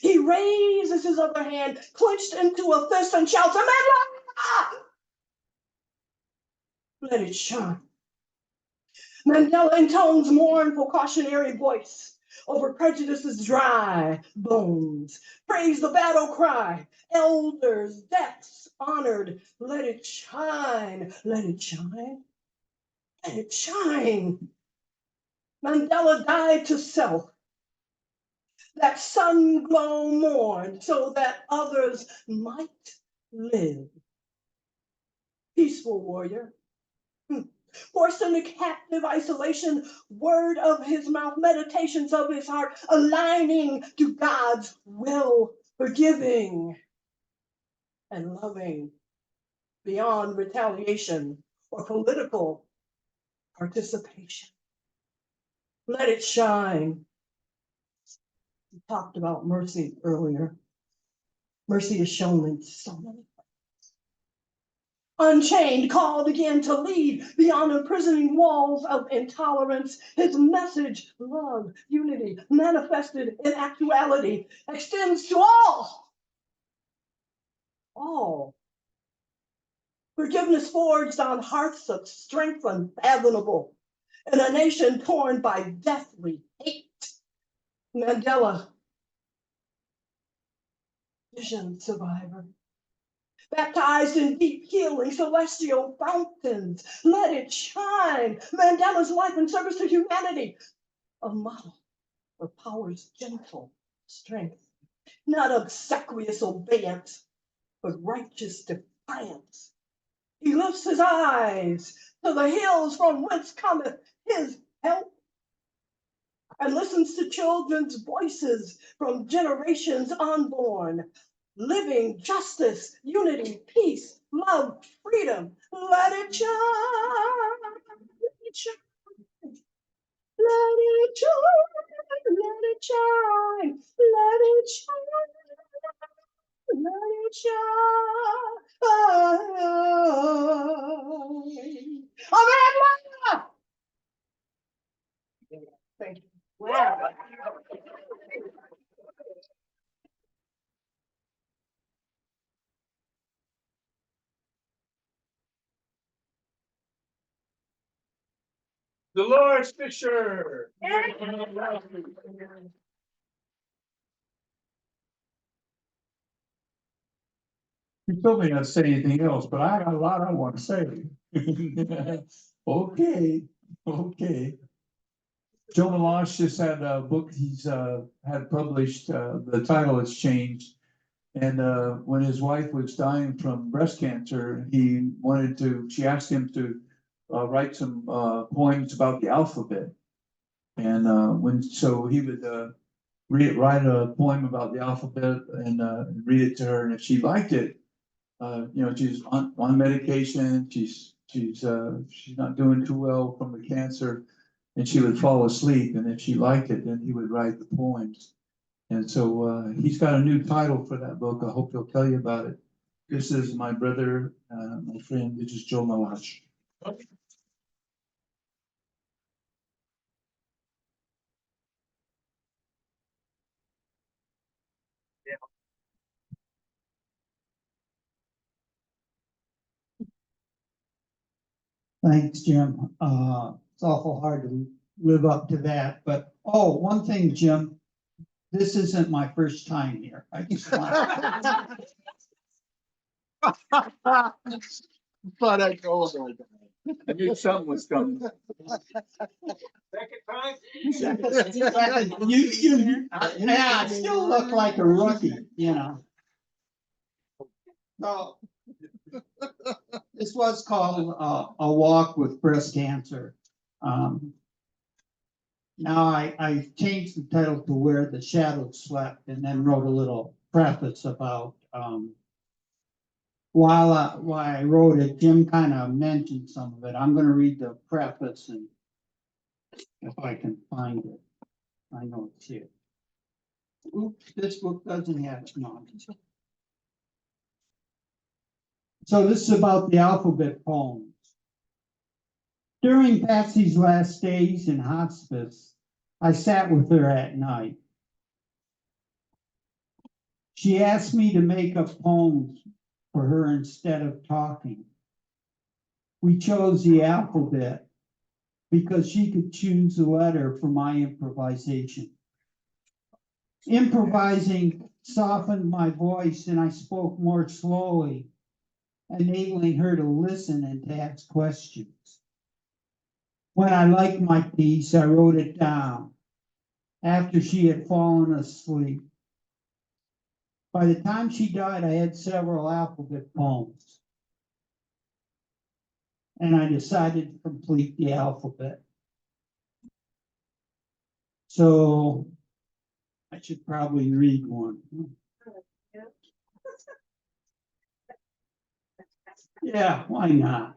he raises his other hand, clenched into a fist, and shouts, "Mandela! Let it shine." Mandela intones mournful cautionary voice over prejudice's dry bones. Praise the battle cry. Elders, deaths honored. Let it shine. Let it shine. Let it shine. Mandela died to self. That sun glow mourned so that others might live. Peaceful warrior. Forced into captive isolation, word of his mouth, meditations of his heart, aligning to God's will, forgiving and loving beyond retaliation or political participation. Let it shine. We talked about mercy earlier. Mercy is shown in so many. Unchained, called again to lead beyond imprisoning walls of intolerance. His message, love, unity, manifested in actuality, extends to all. All. Forgiveness forged on hearts of strength unfathomable in a nation torn by deathly hate. Mandela, vision survivor. Baptized in deep healing, celestial fountains, let it shine. Mandela's life and service to humanity, a model of power's gentle strength, not obsequious obedience, but righteous defiance. He lifts his eyes to the hills from whence cometh his help, and listens to children's voices from generations unborn. Living justice, unity, peace, love, freedom. Let it shine. Let it shine. Let it shine. Let it shine. Let it shine. Let it shine. Thank you. Wow. Dolores Fisher. You told me not to say anything else, but I got a lot I want to say. Okay, okay. Joe Melange just had a book he's had published, the title has changed. And when his wife was dying from breast cancer, she asked him to write some poems about the alphabet. And so he would write a poem about the alphabet and read it to her. And if she liked it, she's on medication, she's not doing too well from the cancer, and she would fall asleep. And if she liked it, then he would write the poems. And so he's got a new title for that book. I hope he'll tell you about it. This is my brother, my friend. This is Joe Malash. Thanks, Jim. It's awful hard to live up to that, but, one thing, Jim, this isn't my first time here. I just want. Thought I'd go over it. I knew something was coming. Second time? Yeah, I still look like a rookie, So, this was called A Walk with Breast Cancer. Now I changed the title to Where the Shadows Slept, and then wrote a little preface about while I wrote it, Jim kind of mentioned some of it. I'm going to read the preface, and if I can find it, I know it's here. Oops, this book doesn't have it. No. So this is about the alphabet poems. During Patsy's last days in hospice, I sat with her at night. She asked me to make up poems for her instead of talking. We chose the alphabet because she could choose the letter for my improvisation. Improvising softened my voice, and I spoke more slowly, enabling her to listen and to ask questions. When I liked my piece, I wrote it down after she had fallen asleep. By the time she died, I had several alphabet poems, and I decided to complete the alphabet. So I should probably read one. Yeah, why not?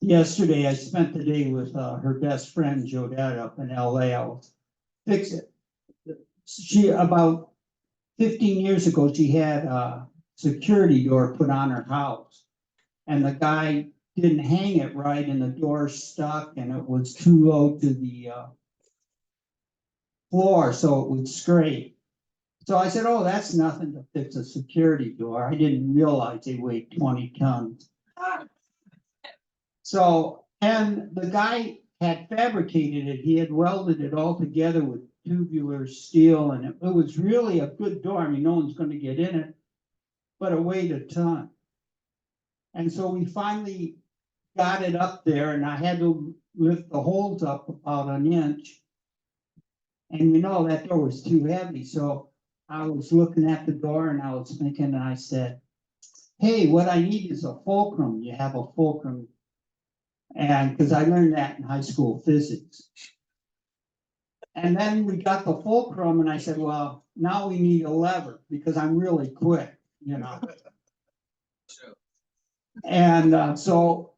Yesterday I spent the day with her best friend Jodette up in LA. I'll fix it. About 15 years ago, she had a security door put on her house, and the guy didn't hang it right, and the door stuck, and it was too low to the floor, so it would scrape. So I said, "Oh, that's nothing to fix a security door." I didn't realize they weighed 20 tons. So, and the guy had fabricated it. He had welded it all together with tubular steel, and it was really a good door. I mean, no one's going to get in it, but it weighed a ton. And so we finally got it up there, and I had to lift the holes up about an inch. And that door was too heavy. So I was looking at the door, and I was thinking, and I said, "Hey, what I need is a fulcrum. You have a fulcrum?" And because I learned that in high school physics. And then we got the fulcrum, and I said, "Well, now we need a lever because I'm really quick, And so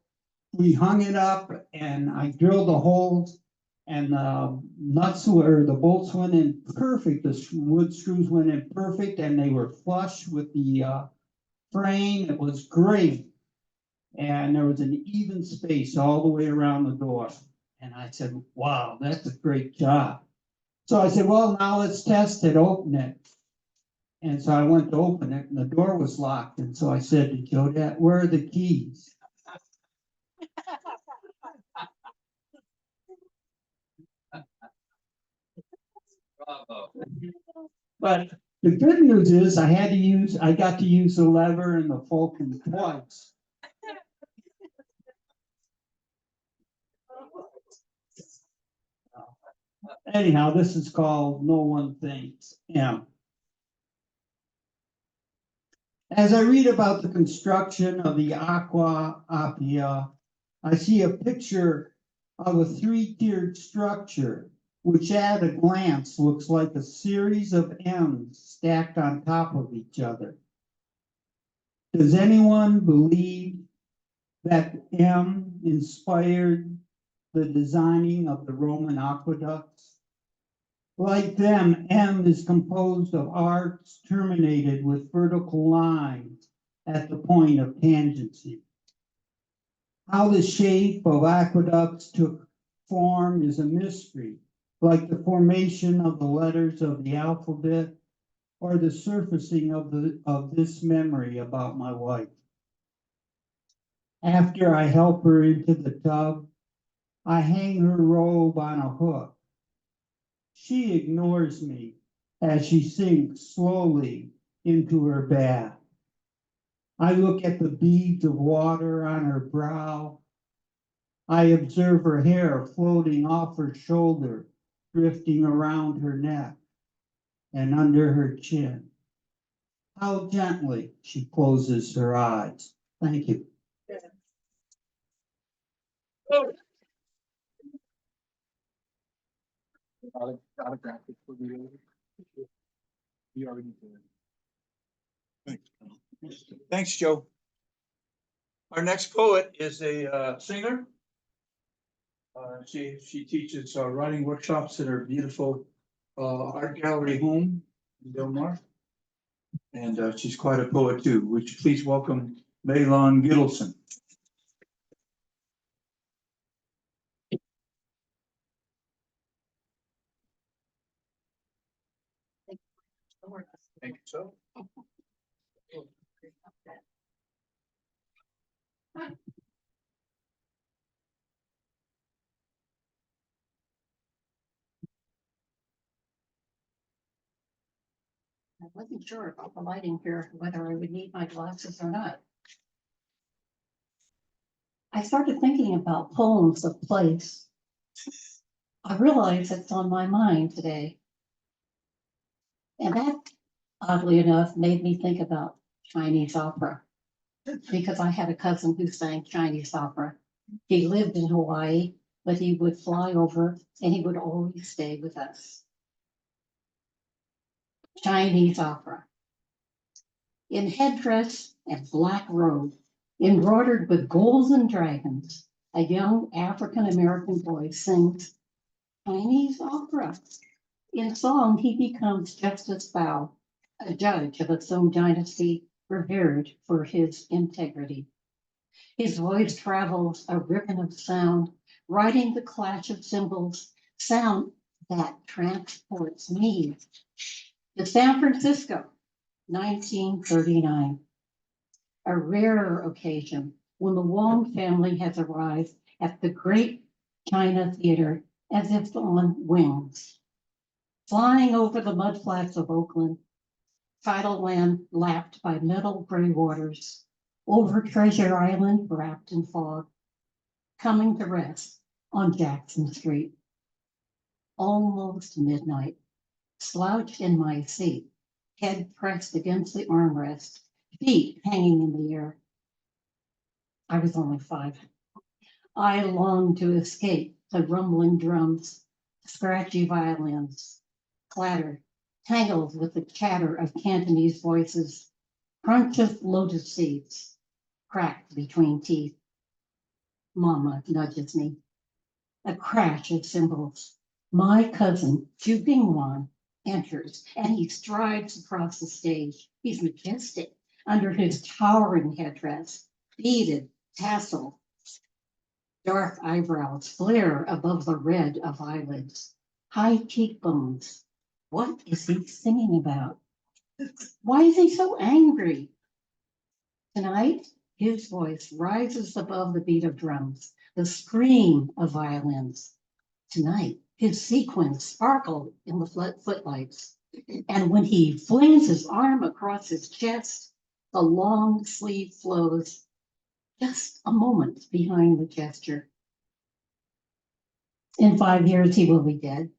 we hung it up, and I drilled the holes, and the bolts went in perfect. The wood screws went in perfect, and they were flush with the frame. It was great. And there was an even space all the way around the door. And I said, "Wow, that's a great job." So I said, "Well, now let's test it, open it." And so I went to open it, and the door was locked. And so I said to Jodette, "Where are the keys?" But the good news is I got to use the lever and the fulcrum twice. Anyhow, this is called No One Thinks. Yeah. As I read about the construction of the Aqua Appia, I see a picture of a three-tiered structure, which at a glance looks like a series of M's stacked on top of each other. Does anyone believe that M inspired the designing of the Roman aqueducts? Like them, M is composed of arcs terminated with vertical lines at the point of tangency. How the shape of aqueducts took form is a mystery, like the formation of the letters of the alphabet or the surfacing of this memory about my wife. After I help her into the tub, I hang her robe on a hook. She ignores me as she sinks slowly into her bath. I look at the beads of water on her brow. I observe her hair floating off her shoulder, drifting around her neck and under her chin. How gently she closes her eyes. Thank you. Thanks, Joe. Our next poet is a singer. She teaches writing workshops at her beautiful art gallery home in Del Mar. And she's quite a poet too. Would you please welcome Leilon Gittleson? Thank you, so. I wasn't sure about the lighting here, whether I would need my glasses or not. I started thinking about poems of place. I realize it's on my mind today. And that, oddly enough, made me think about Chinese opera, because I had a cousin who sang Chinese opera. He lived in Hawaii, but he would fly over and he would always stay with us. Chinese opera. In headdress and black robe, embroidered with golden dragons, a young African-American boy sings Chinese opera. In song, he becomes Justice Bao, a judge of a Song dynasty revered for his integrity. His voice travels a ribbon of sound, riding the clash of cymbals, sound that transports me to San Francisco, 1939. A rare occasion when the Wong family has arrived at the Great China Theater as if on wings. Flying over the mudflats of Oakland, tidal land lapped by metal gray waters, over Treasure Island wrapped in fog, coming to rest on Jackson Street. Almost midnight, slouched in my seat, head pressed against the armrest, feet hanging in the air. I was only 5. I longed to escape the rumbling drums, scratchy violins, clatter, tangled with the chatter of Cantonese voices, crunch of lotus seeds, cracked between teeth. Mama nudges me. A crash of cymbals. My cousin, Zhu Bingwan, enters, and he strides across the stage. He's majestic under his towering headdress, beaded, tasseled. Dark eyebrows flare above the red of eyelids. High cheekbones. What is he singing about? Why is he so angry? Tonight, his voice rises above the beat of drums, the scream of violins. Tonight, his sequins sparkle in the footlights. And when he flings his arm across his chest, the long sleeve flows just a moment behind the gesture. In 5 years, he will be dead.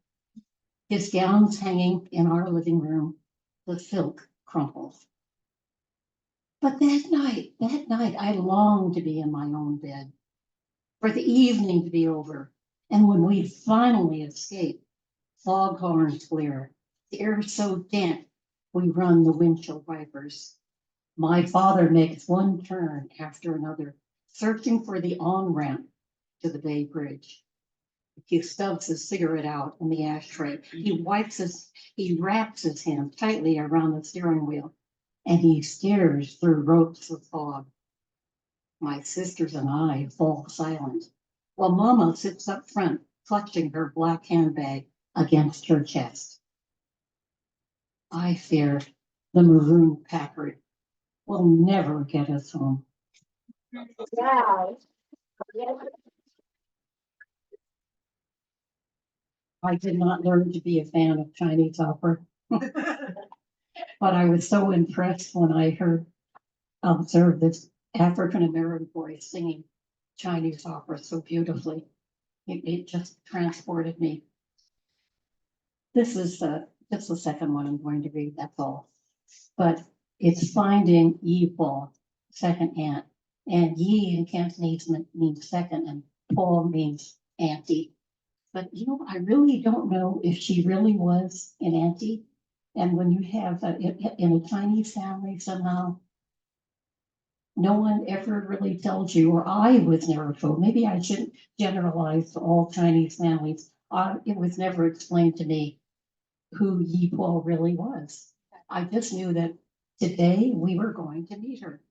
His gown's hanging in our living room, the silk crumples. But that night, I longed to be in my own bed, for the evening to be over. And when we finally escape, foghorns flare, the air so damp, we run the windshield wipers. My father makes one turn after another, searching for the on-ramp to the Bay Bridge. He stubs his cigarette out in the ashtray. He wraps his hand tightly around the steering wheel, and he stares through ropes of fog. My sisters and I fall silent, while Mama sits up front, clutching her black handbag against her chest. I fear the maroon Packard will never get us home. Wow. I did not learn to be a fan of Chinese opera, but I was so impressed when I observed this African-American boy singing Chinese opera so beautifully. It just transported me. This is just the second one I'm going to read, that's all. But it's Finding Yi Po, second aunt. And Yi in Cantonese means second, and Po means auntie. But I really don't know if she really was an auntie. And when you have in a Chinese family somehow, no one ever really tells you, or I was never told, maybe I shouldn't generalize to all Chinese families. It was never explained to me who Yi Po really was. I just knew that today we were going to meet her.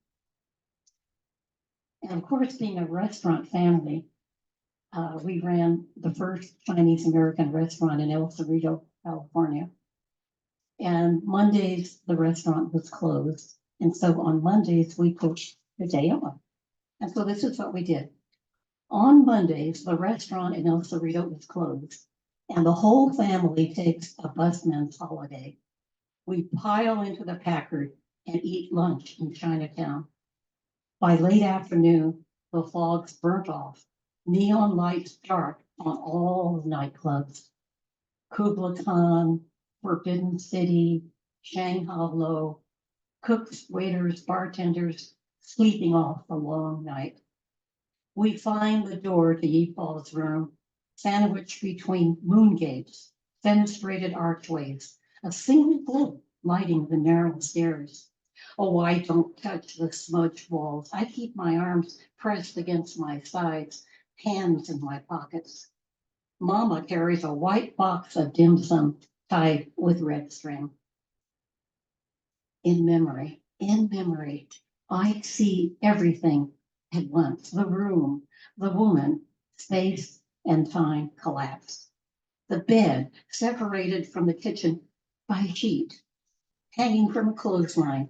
And of course, being a restaurant family, we ran the first Chinese American restaurant in El Cerrito, California. And Mondays, the restaurant was closed. And so on Mondays, we cooked the day off. And so this is what we did. On Mondays, the restaurant in El Cerrito was closed, and the whole family takes a busman's holiday. We pile into the Packard and eat lunch in Chinatown. By late afternoon, the fog's burnt off, neon lights dark on all the nightclubs. Kubla Khan, Forbidden City, Shanghai Low, cooks, waiters, bartenders, sleeping off the long night. We find the door to Yi Po's room, sandwiched between moon gates, fenestrated archways, a single globe lighting the narrow stairs. Oh, I don't touch the smudged walls. I keep my arms pressed against my sides, hands in my pockets. Mama carries a white box of dim sum tied with red string. In memory, I see everything at once. The room, the woman, space and time collapse. The bed separated from the kitchen by a sheet, hanging from a clothesline,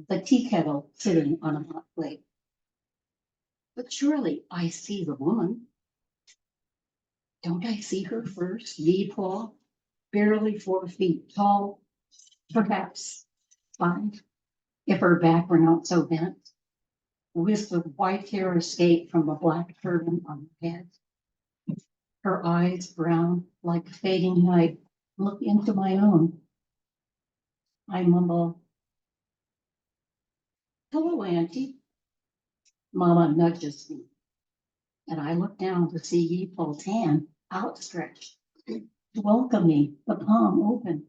the tea kettle sitting on a hot plate. But surely I see the woman. Don't I see her first? Yi Po, barely 4 feet tall, perhaps 5, if her back were not so bent. Wisps of white hair escape from a black turban on her head. Her eyes, brown like fading night, look into my own. I mumble, "Hello, Auntie." Mama nudges me, and I look down to see Yi Po's hand outstretched to welcome me, the palm open.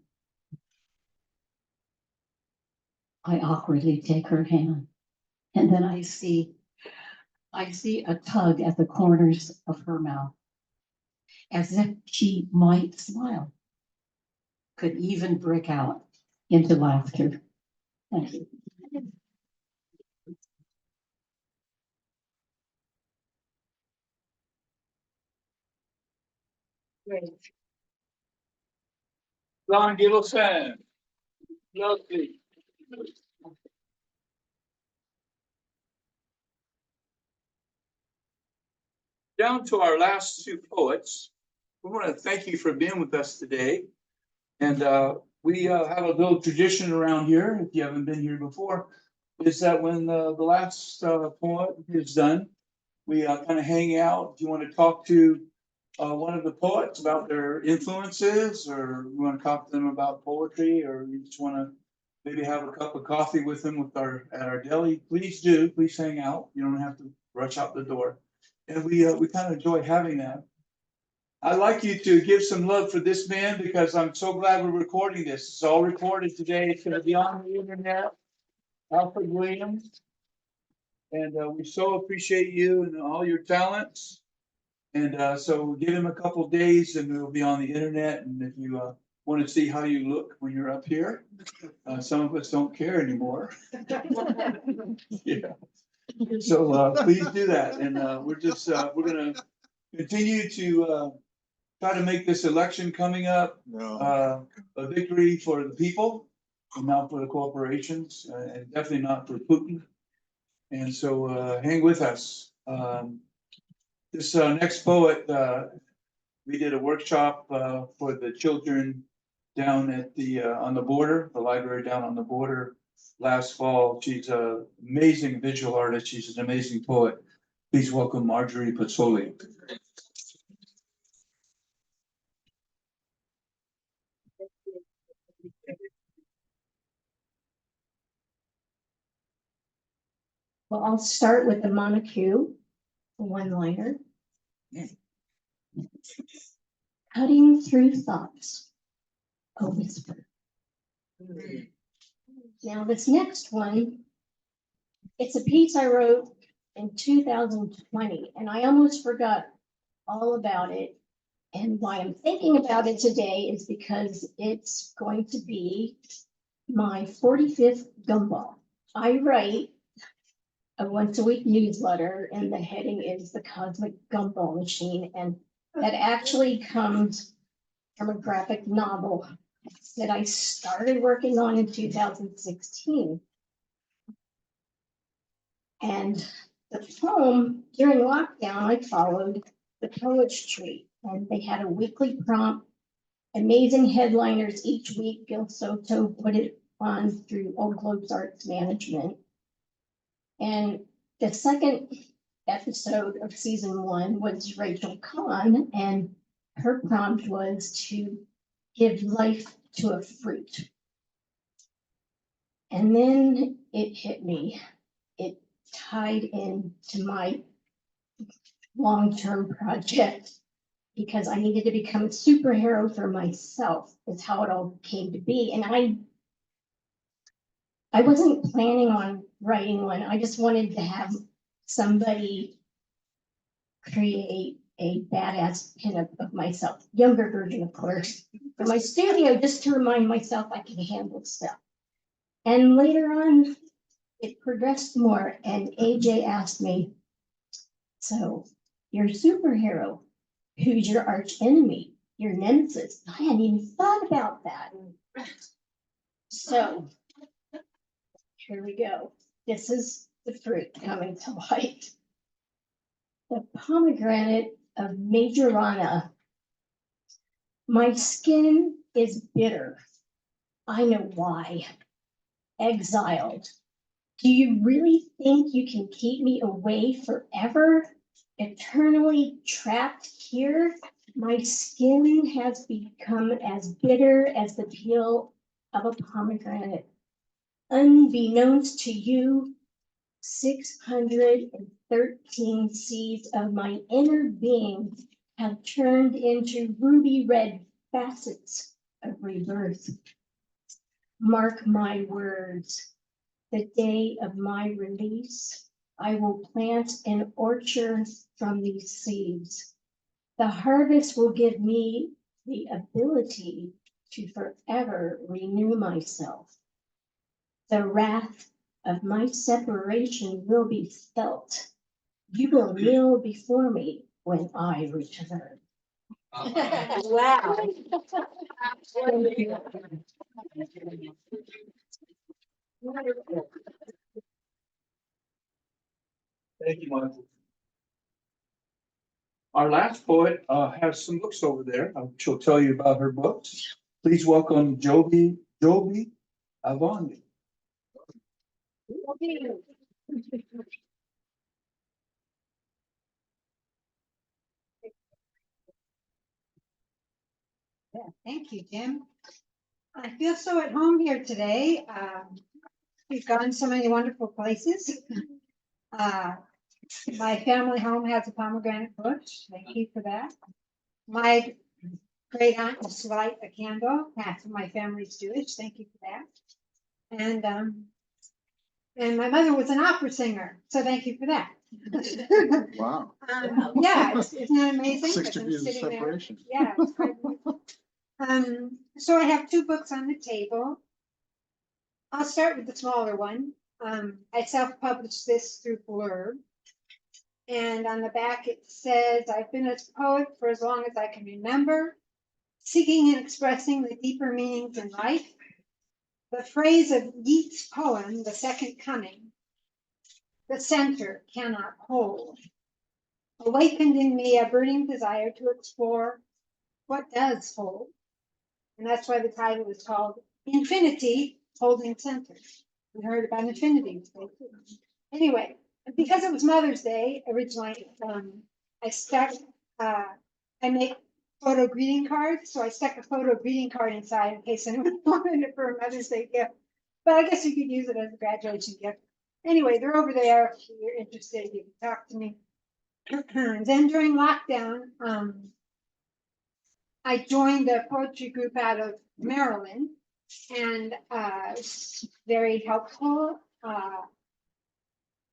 I awkwardly take her hand, and then I see a tug at the corners of her mouth, as if she might smile, could even break out into laughter. Thank you. Don Gilson. Lovely. Down to our last two poets. We want to thank you for being with us today. And we have a little tradition around here, if you haven't been here before, is that when the last poet is done, we kind of hang out. If you want to talk to one of the poets about their influences, or you want to talk to them about poetry, or you just want to maybe have a cup of coffee with them at our deli, please do. Please hang out. You don't have to rush out the door. And we kind of enjoy having that. I'd like you to give some love for this man because I'm so glad we're recording this. It's all recorded today. It's going to be on the internet. Alfred Williams. And we so appreciate you and all your talents. And so give him a couple of days and it'll be on the internet. And if you want to see how you look when you're up here, some of us don't care anymore. Yeah. So please do that. And we're going to continue to try to make this election coming up a victory for the people and not for the corporations, and definitely not for Putin. And so hang with us. This next poet, we did a workshop for the children down at the on the border, the library down on the border last fall. She's an amazing visual artist. She's an amazing poet. Please welcome Marjorie Pazzoli. Well, I'll start with the Montague one-liner. Cutting through thoughts, a whisper. Now this next one, it's a piece I wrote in 2020, and I almost forgot all about it. And why I'm thinking about it today is because it's going to be my 45th gumball. I write a once-a-week newsletter, and the heading is The Cosmic Gumball Machine, and that actually comes from a graphic novel that I started working on in 2016. And the poem, during lockdown, I followed the poetry, and they had a weekly prompt, amazing headliners each week. Gil Soto put it on through Old Globes Arts Management. And the second episode of season 1 was Rachel Kahn, and her prompt was to give life to a fruit. And then it hit me. It tied into my long-term project because I needed to become a superhero for myself, is how it all came to be. And I wasn't planning on writing one. I just wanted to have somebody create a badass pinup of myself, younger version, of course, for my studio, just to remind myself I can handle stuff. And later on, it progressed more, and AJ asked me, so you're a superhero, who's your arch enemy, your nemesis? I hadn't even thought about that. So here we go. This is the fruit coming to light. The pomegranate of Majorana. My skin is bitter. I know why. Exiled. Do you really think you can keep me away forever? Eternally trapped here? My skin has become as bitter as the peel of a pomegranate. Unbeknownst to you, 613 seeds of my inner being have turned into ruby red facets of rebirth. Mark my words, the day of my release, I will plant an orchard from these seeds. The harvest will give me the ability to forever renew myself. The wrath of my separation will be felt. You will kneel before me when I return. Wow. Thank you, Michael. Our last poet has some books over there. She'll tell you about her books. Please welcome Joby Avondi. Yeah, thank you, Jim. I feel so at home here today. We've gone so many wonderful places. My family home has a pomegranate bush. Thank you for that. My great aunt used to light a candle. Half of my family's Jewish. Thank you for that. And my mother was an opera singer, so thank you for that. Wow. Yeah, isn't that amazing? 6 I've been degrees of sitting there. separation. Yeah. It's quite beautiful. So I have two books on the table. I'll start with the smaller one. I self-published this through Blurb. And on the back it says, I've been a poet for as long as I can remember, seeking and expressing the deeper meanings in life. The phrase of Yeats' poem, The Second Coming, the center cannot hold, awakened in me a burning desire to explore what does hold. And that's why the title is called Infinity Holding Center. We heard about infinity. Anyway, because it was Mother's Day, originally, I make photo greeting cards, so I stuck a photo greeting card inside in case anyone wanted it for a Mother's Day gift. But I guess you could use it as a graduation gift. Anyway, they're over there. If you're interested, you can talk to me. Then during lockdown, I joined a poetry group out of Maryland, and it's very helpful.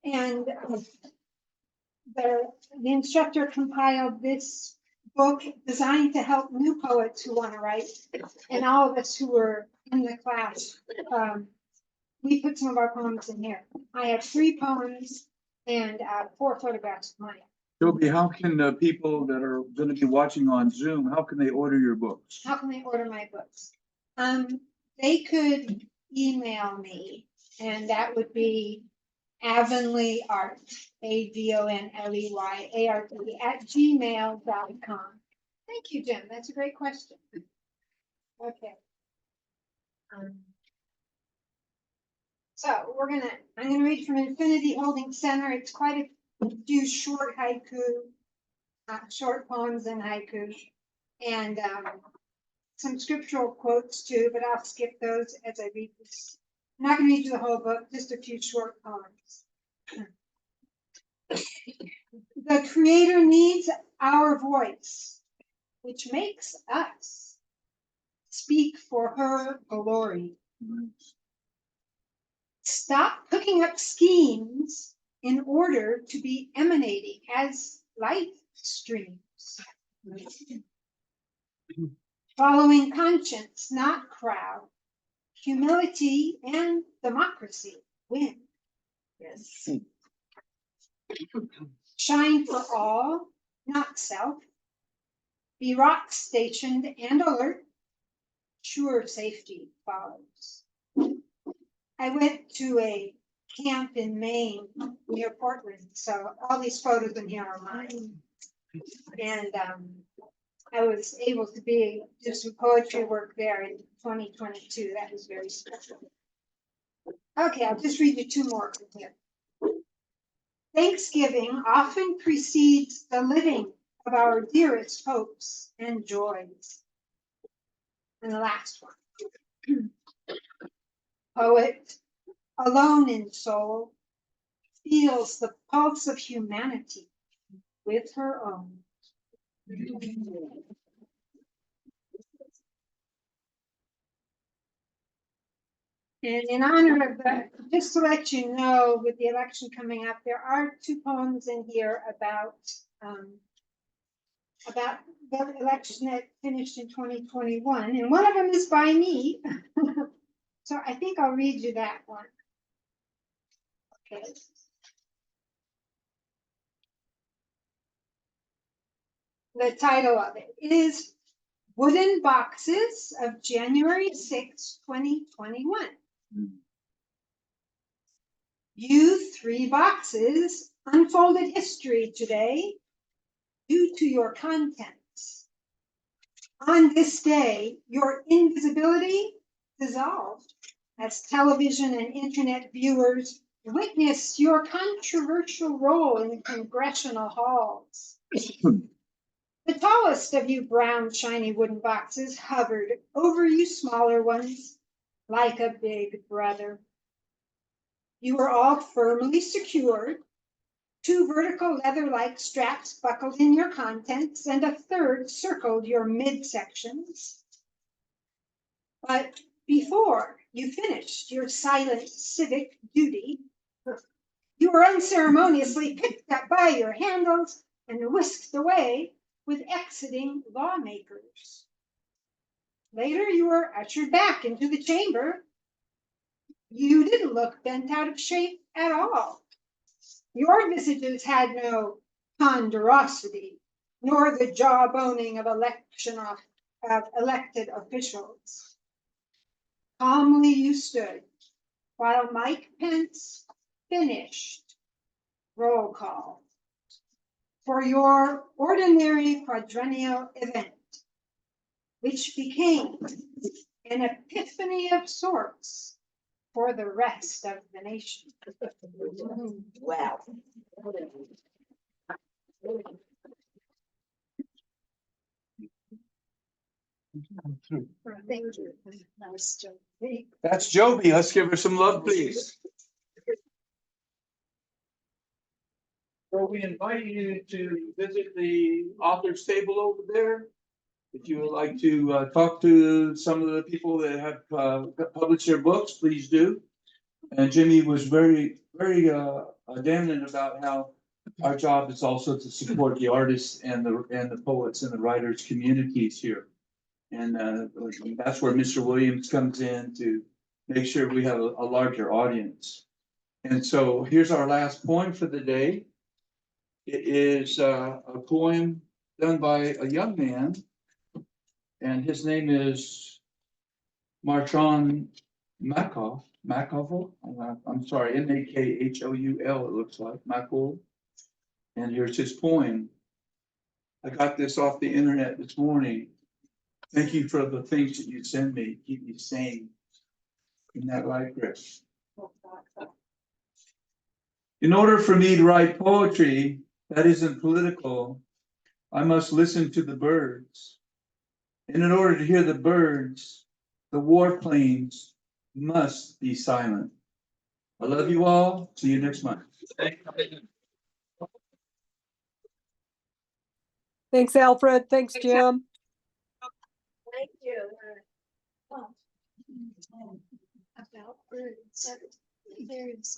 And the instructor compiled this book designed to help new poets who want to write, and all of us who were in the class. We put some of our poems in here. I have 3 poems and 4 photographs of mine. Toby, how can people that are going to be watching on Zoom, how can they order your books? How can they order my books? They could email me, and that would be avonleyart, AVONLEYART @gmail.com. Thank you, Jim. That's a great question. Okay. So I'm gonna read from Infinity Holding Center. It's quite a few short haiku, short poems in haiku, and some scriptural quotes too, but I'll skip those as I read this. I'm not gonna read you the whole book, just a few short poems. The Creator needs our voice, which makes us speak for her glory. Stop cooking up schemes in order to be emanating as life streams. Following conscience, not crowd. Humility and democracy win. Yes. Shine for all, not self. Be rock stationed and alert. Sure safety follows. I went to a camp in Maine near Portland, so all these photos in here are mine. And I was able to do some poetry work there in 2022. That was very special. Okay, I'll just read you 2 more from here. Thanksgiving often precedes the living of our dearest hopes and joys. And the last one. Poet, alone in soul, feels the pulse of humanity with her own. And in honor of that, just to let you know, with the election coming up, there are 2 poems in here about the election that finished in 2021, and one of them is by me. So I think I'll read you that one. Okay. The title of it is Wooden Boxes of January 6, 2021. You 3 boxes unfolded history today due to your contents. On this day, your invisibility dissolved as television and internet viewers witness your controversial role in congressional halls. The tallest of you brown, shiny wooden boxes hovered over you smaller ones like a big brother. You were all firmly secured. 2 vertical leather-like straps buckled in your contents, and a third circled your midsections. But before you finished your silent civic duty, you were unceremoniously picked up by your handles and whisked away with exiting lawmakers. Later, you were ushered back into the chamber. You didn't look bent out of shape at all. Your visages had no ponderosity, nor the jawboning of elected officials. Calmly you stood, while Mike Pence finished roll call for your ordinary quadrennial event, which became an epiphany of sorts for the rest of the nation. Wow. Thank you. That was Joby. That's Joby. Let's give her some love, please. So we invite you to visit the author's table over there. If you would like to talk to some of the people that have published their books, please do. And Jimmy was very adamant about how our job is also to support the artists and the poets and the writers communities here. And that's where Mr. Williams comes in to make sure we have a larger audience. And so here's our last poem for the day. It is a poem done by a young man, and his name is Marchon Makoff. I'm sorry, Makhoul, it looks like, Makoul. And here's his poem. I got this off the internet this morning. Thank you for the things that you send me, keep me sane in that life, Chris. In order for me to write poetry that isn't political, I must listen to the birds. And in order to hear the birds, the warplanes must be silent. I love you all. See you next month. Thanks, Alfred. Thanks, Jim. Thank you. About birds. Birds.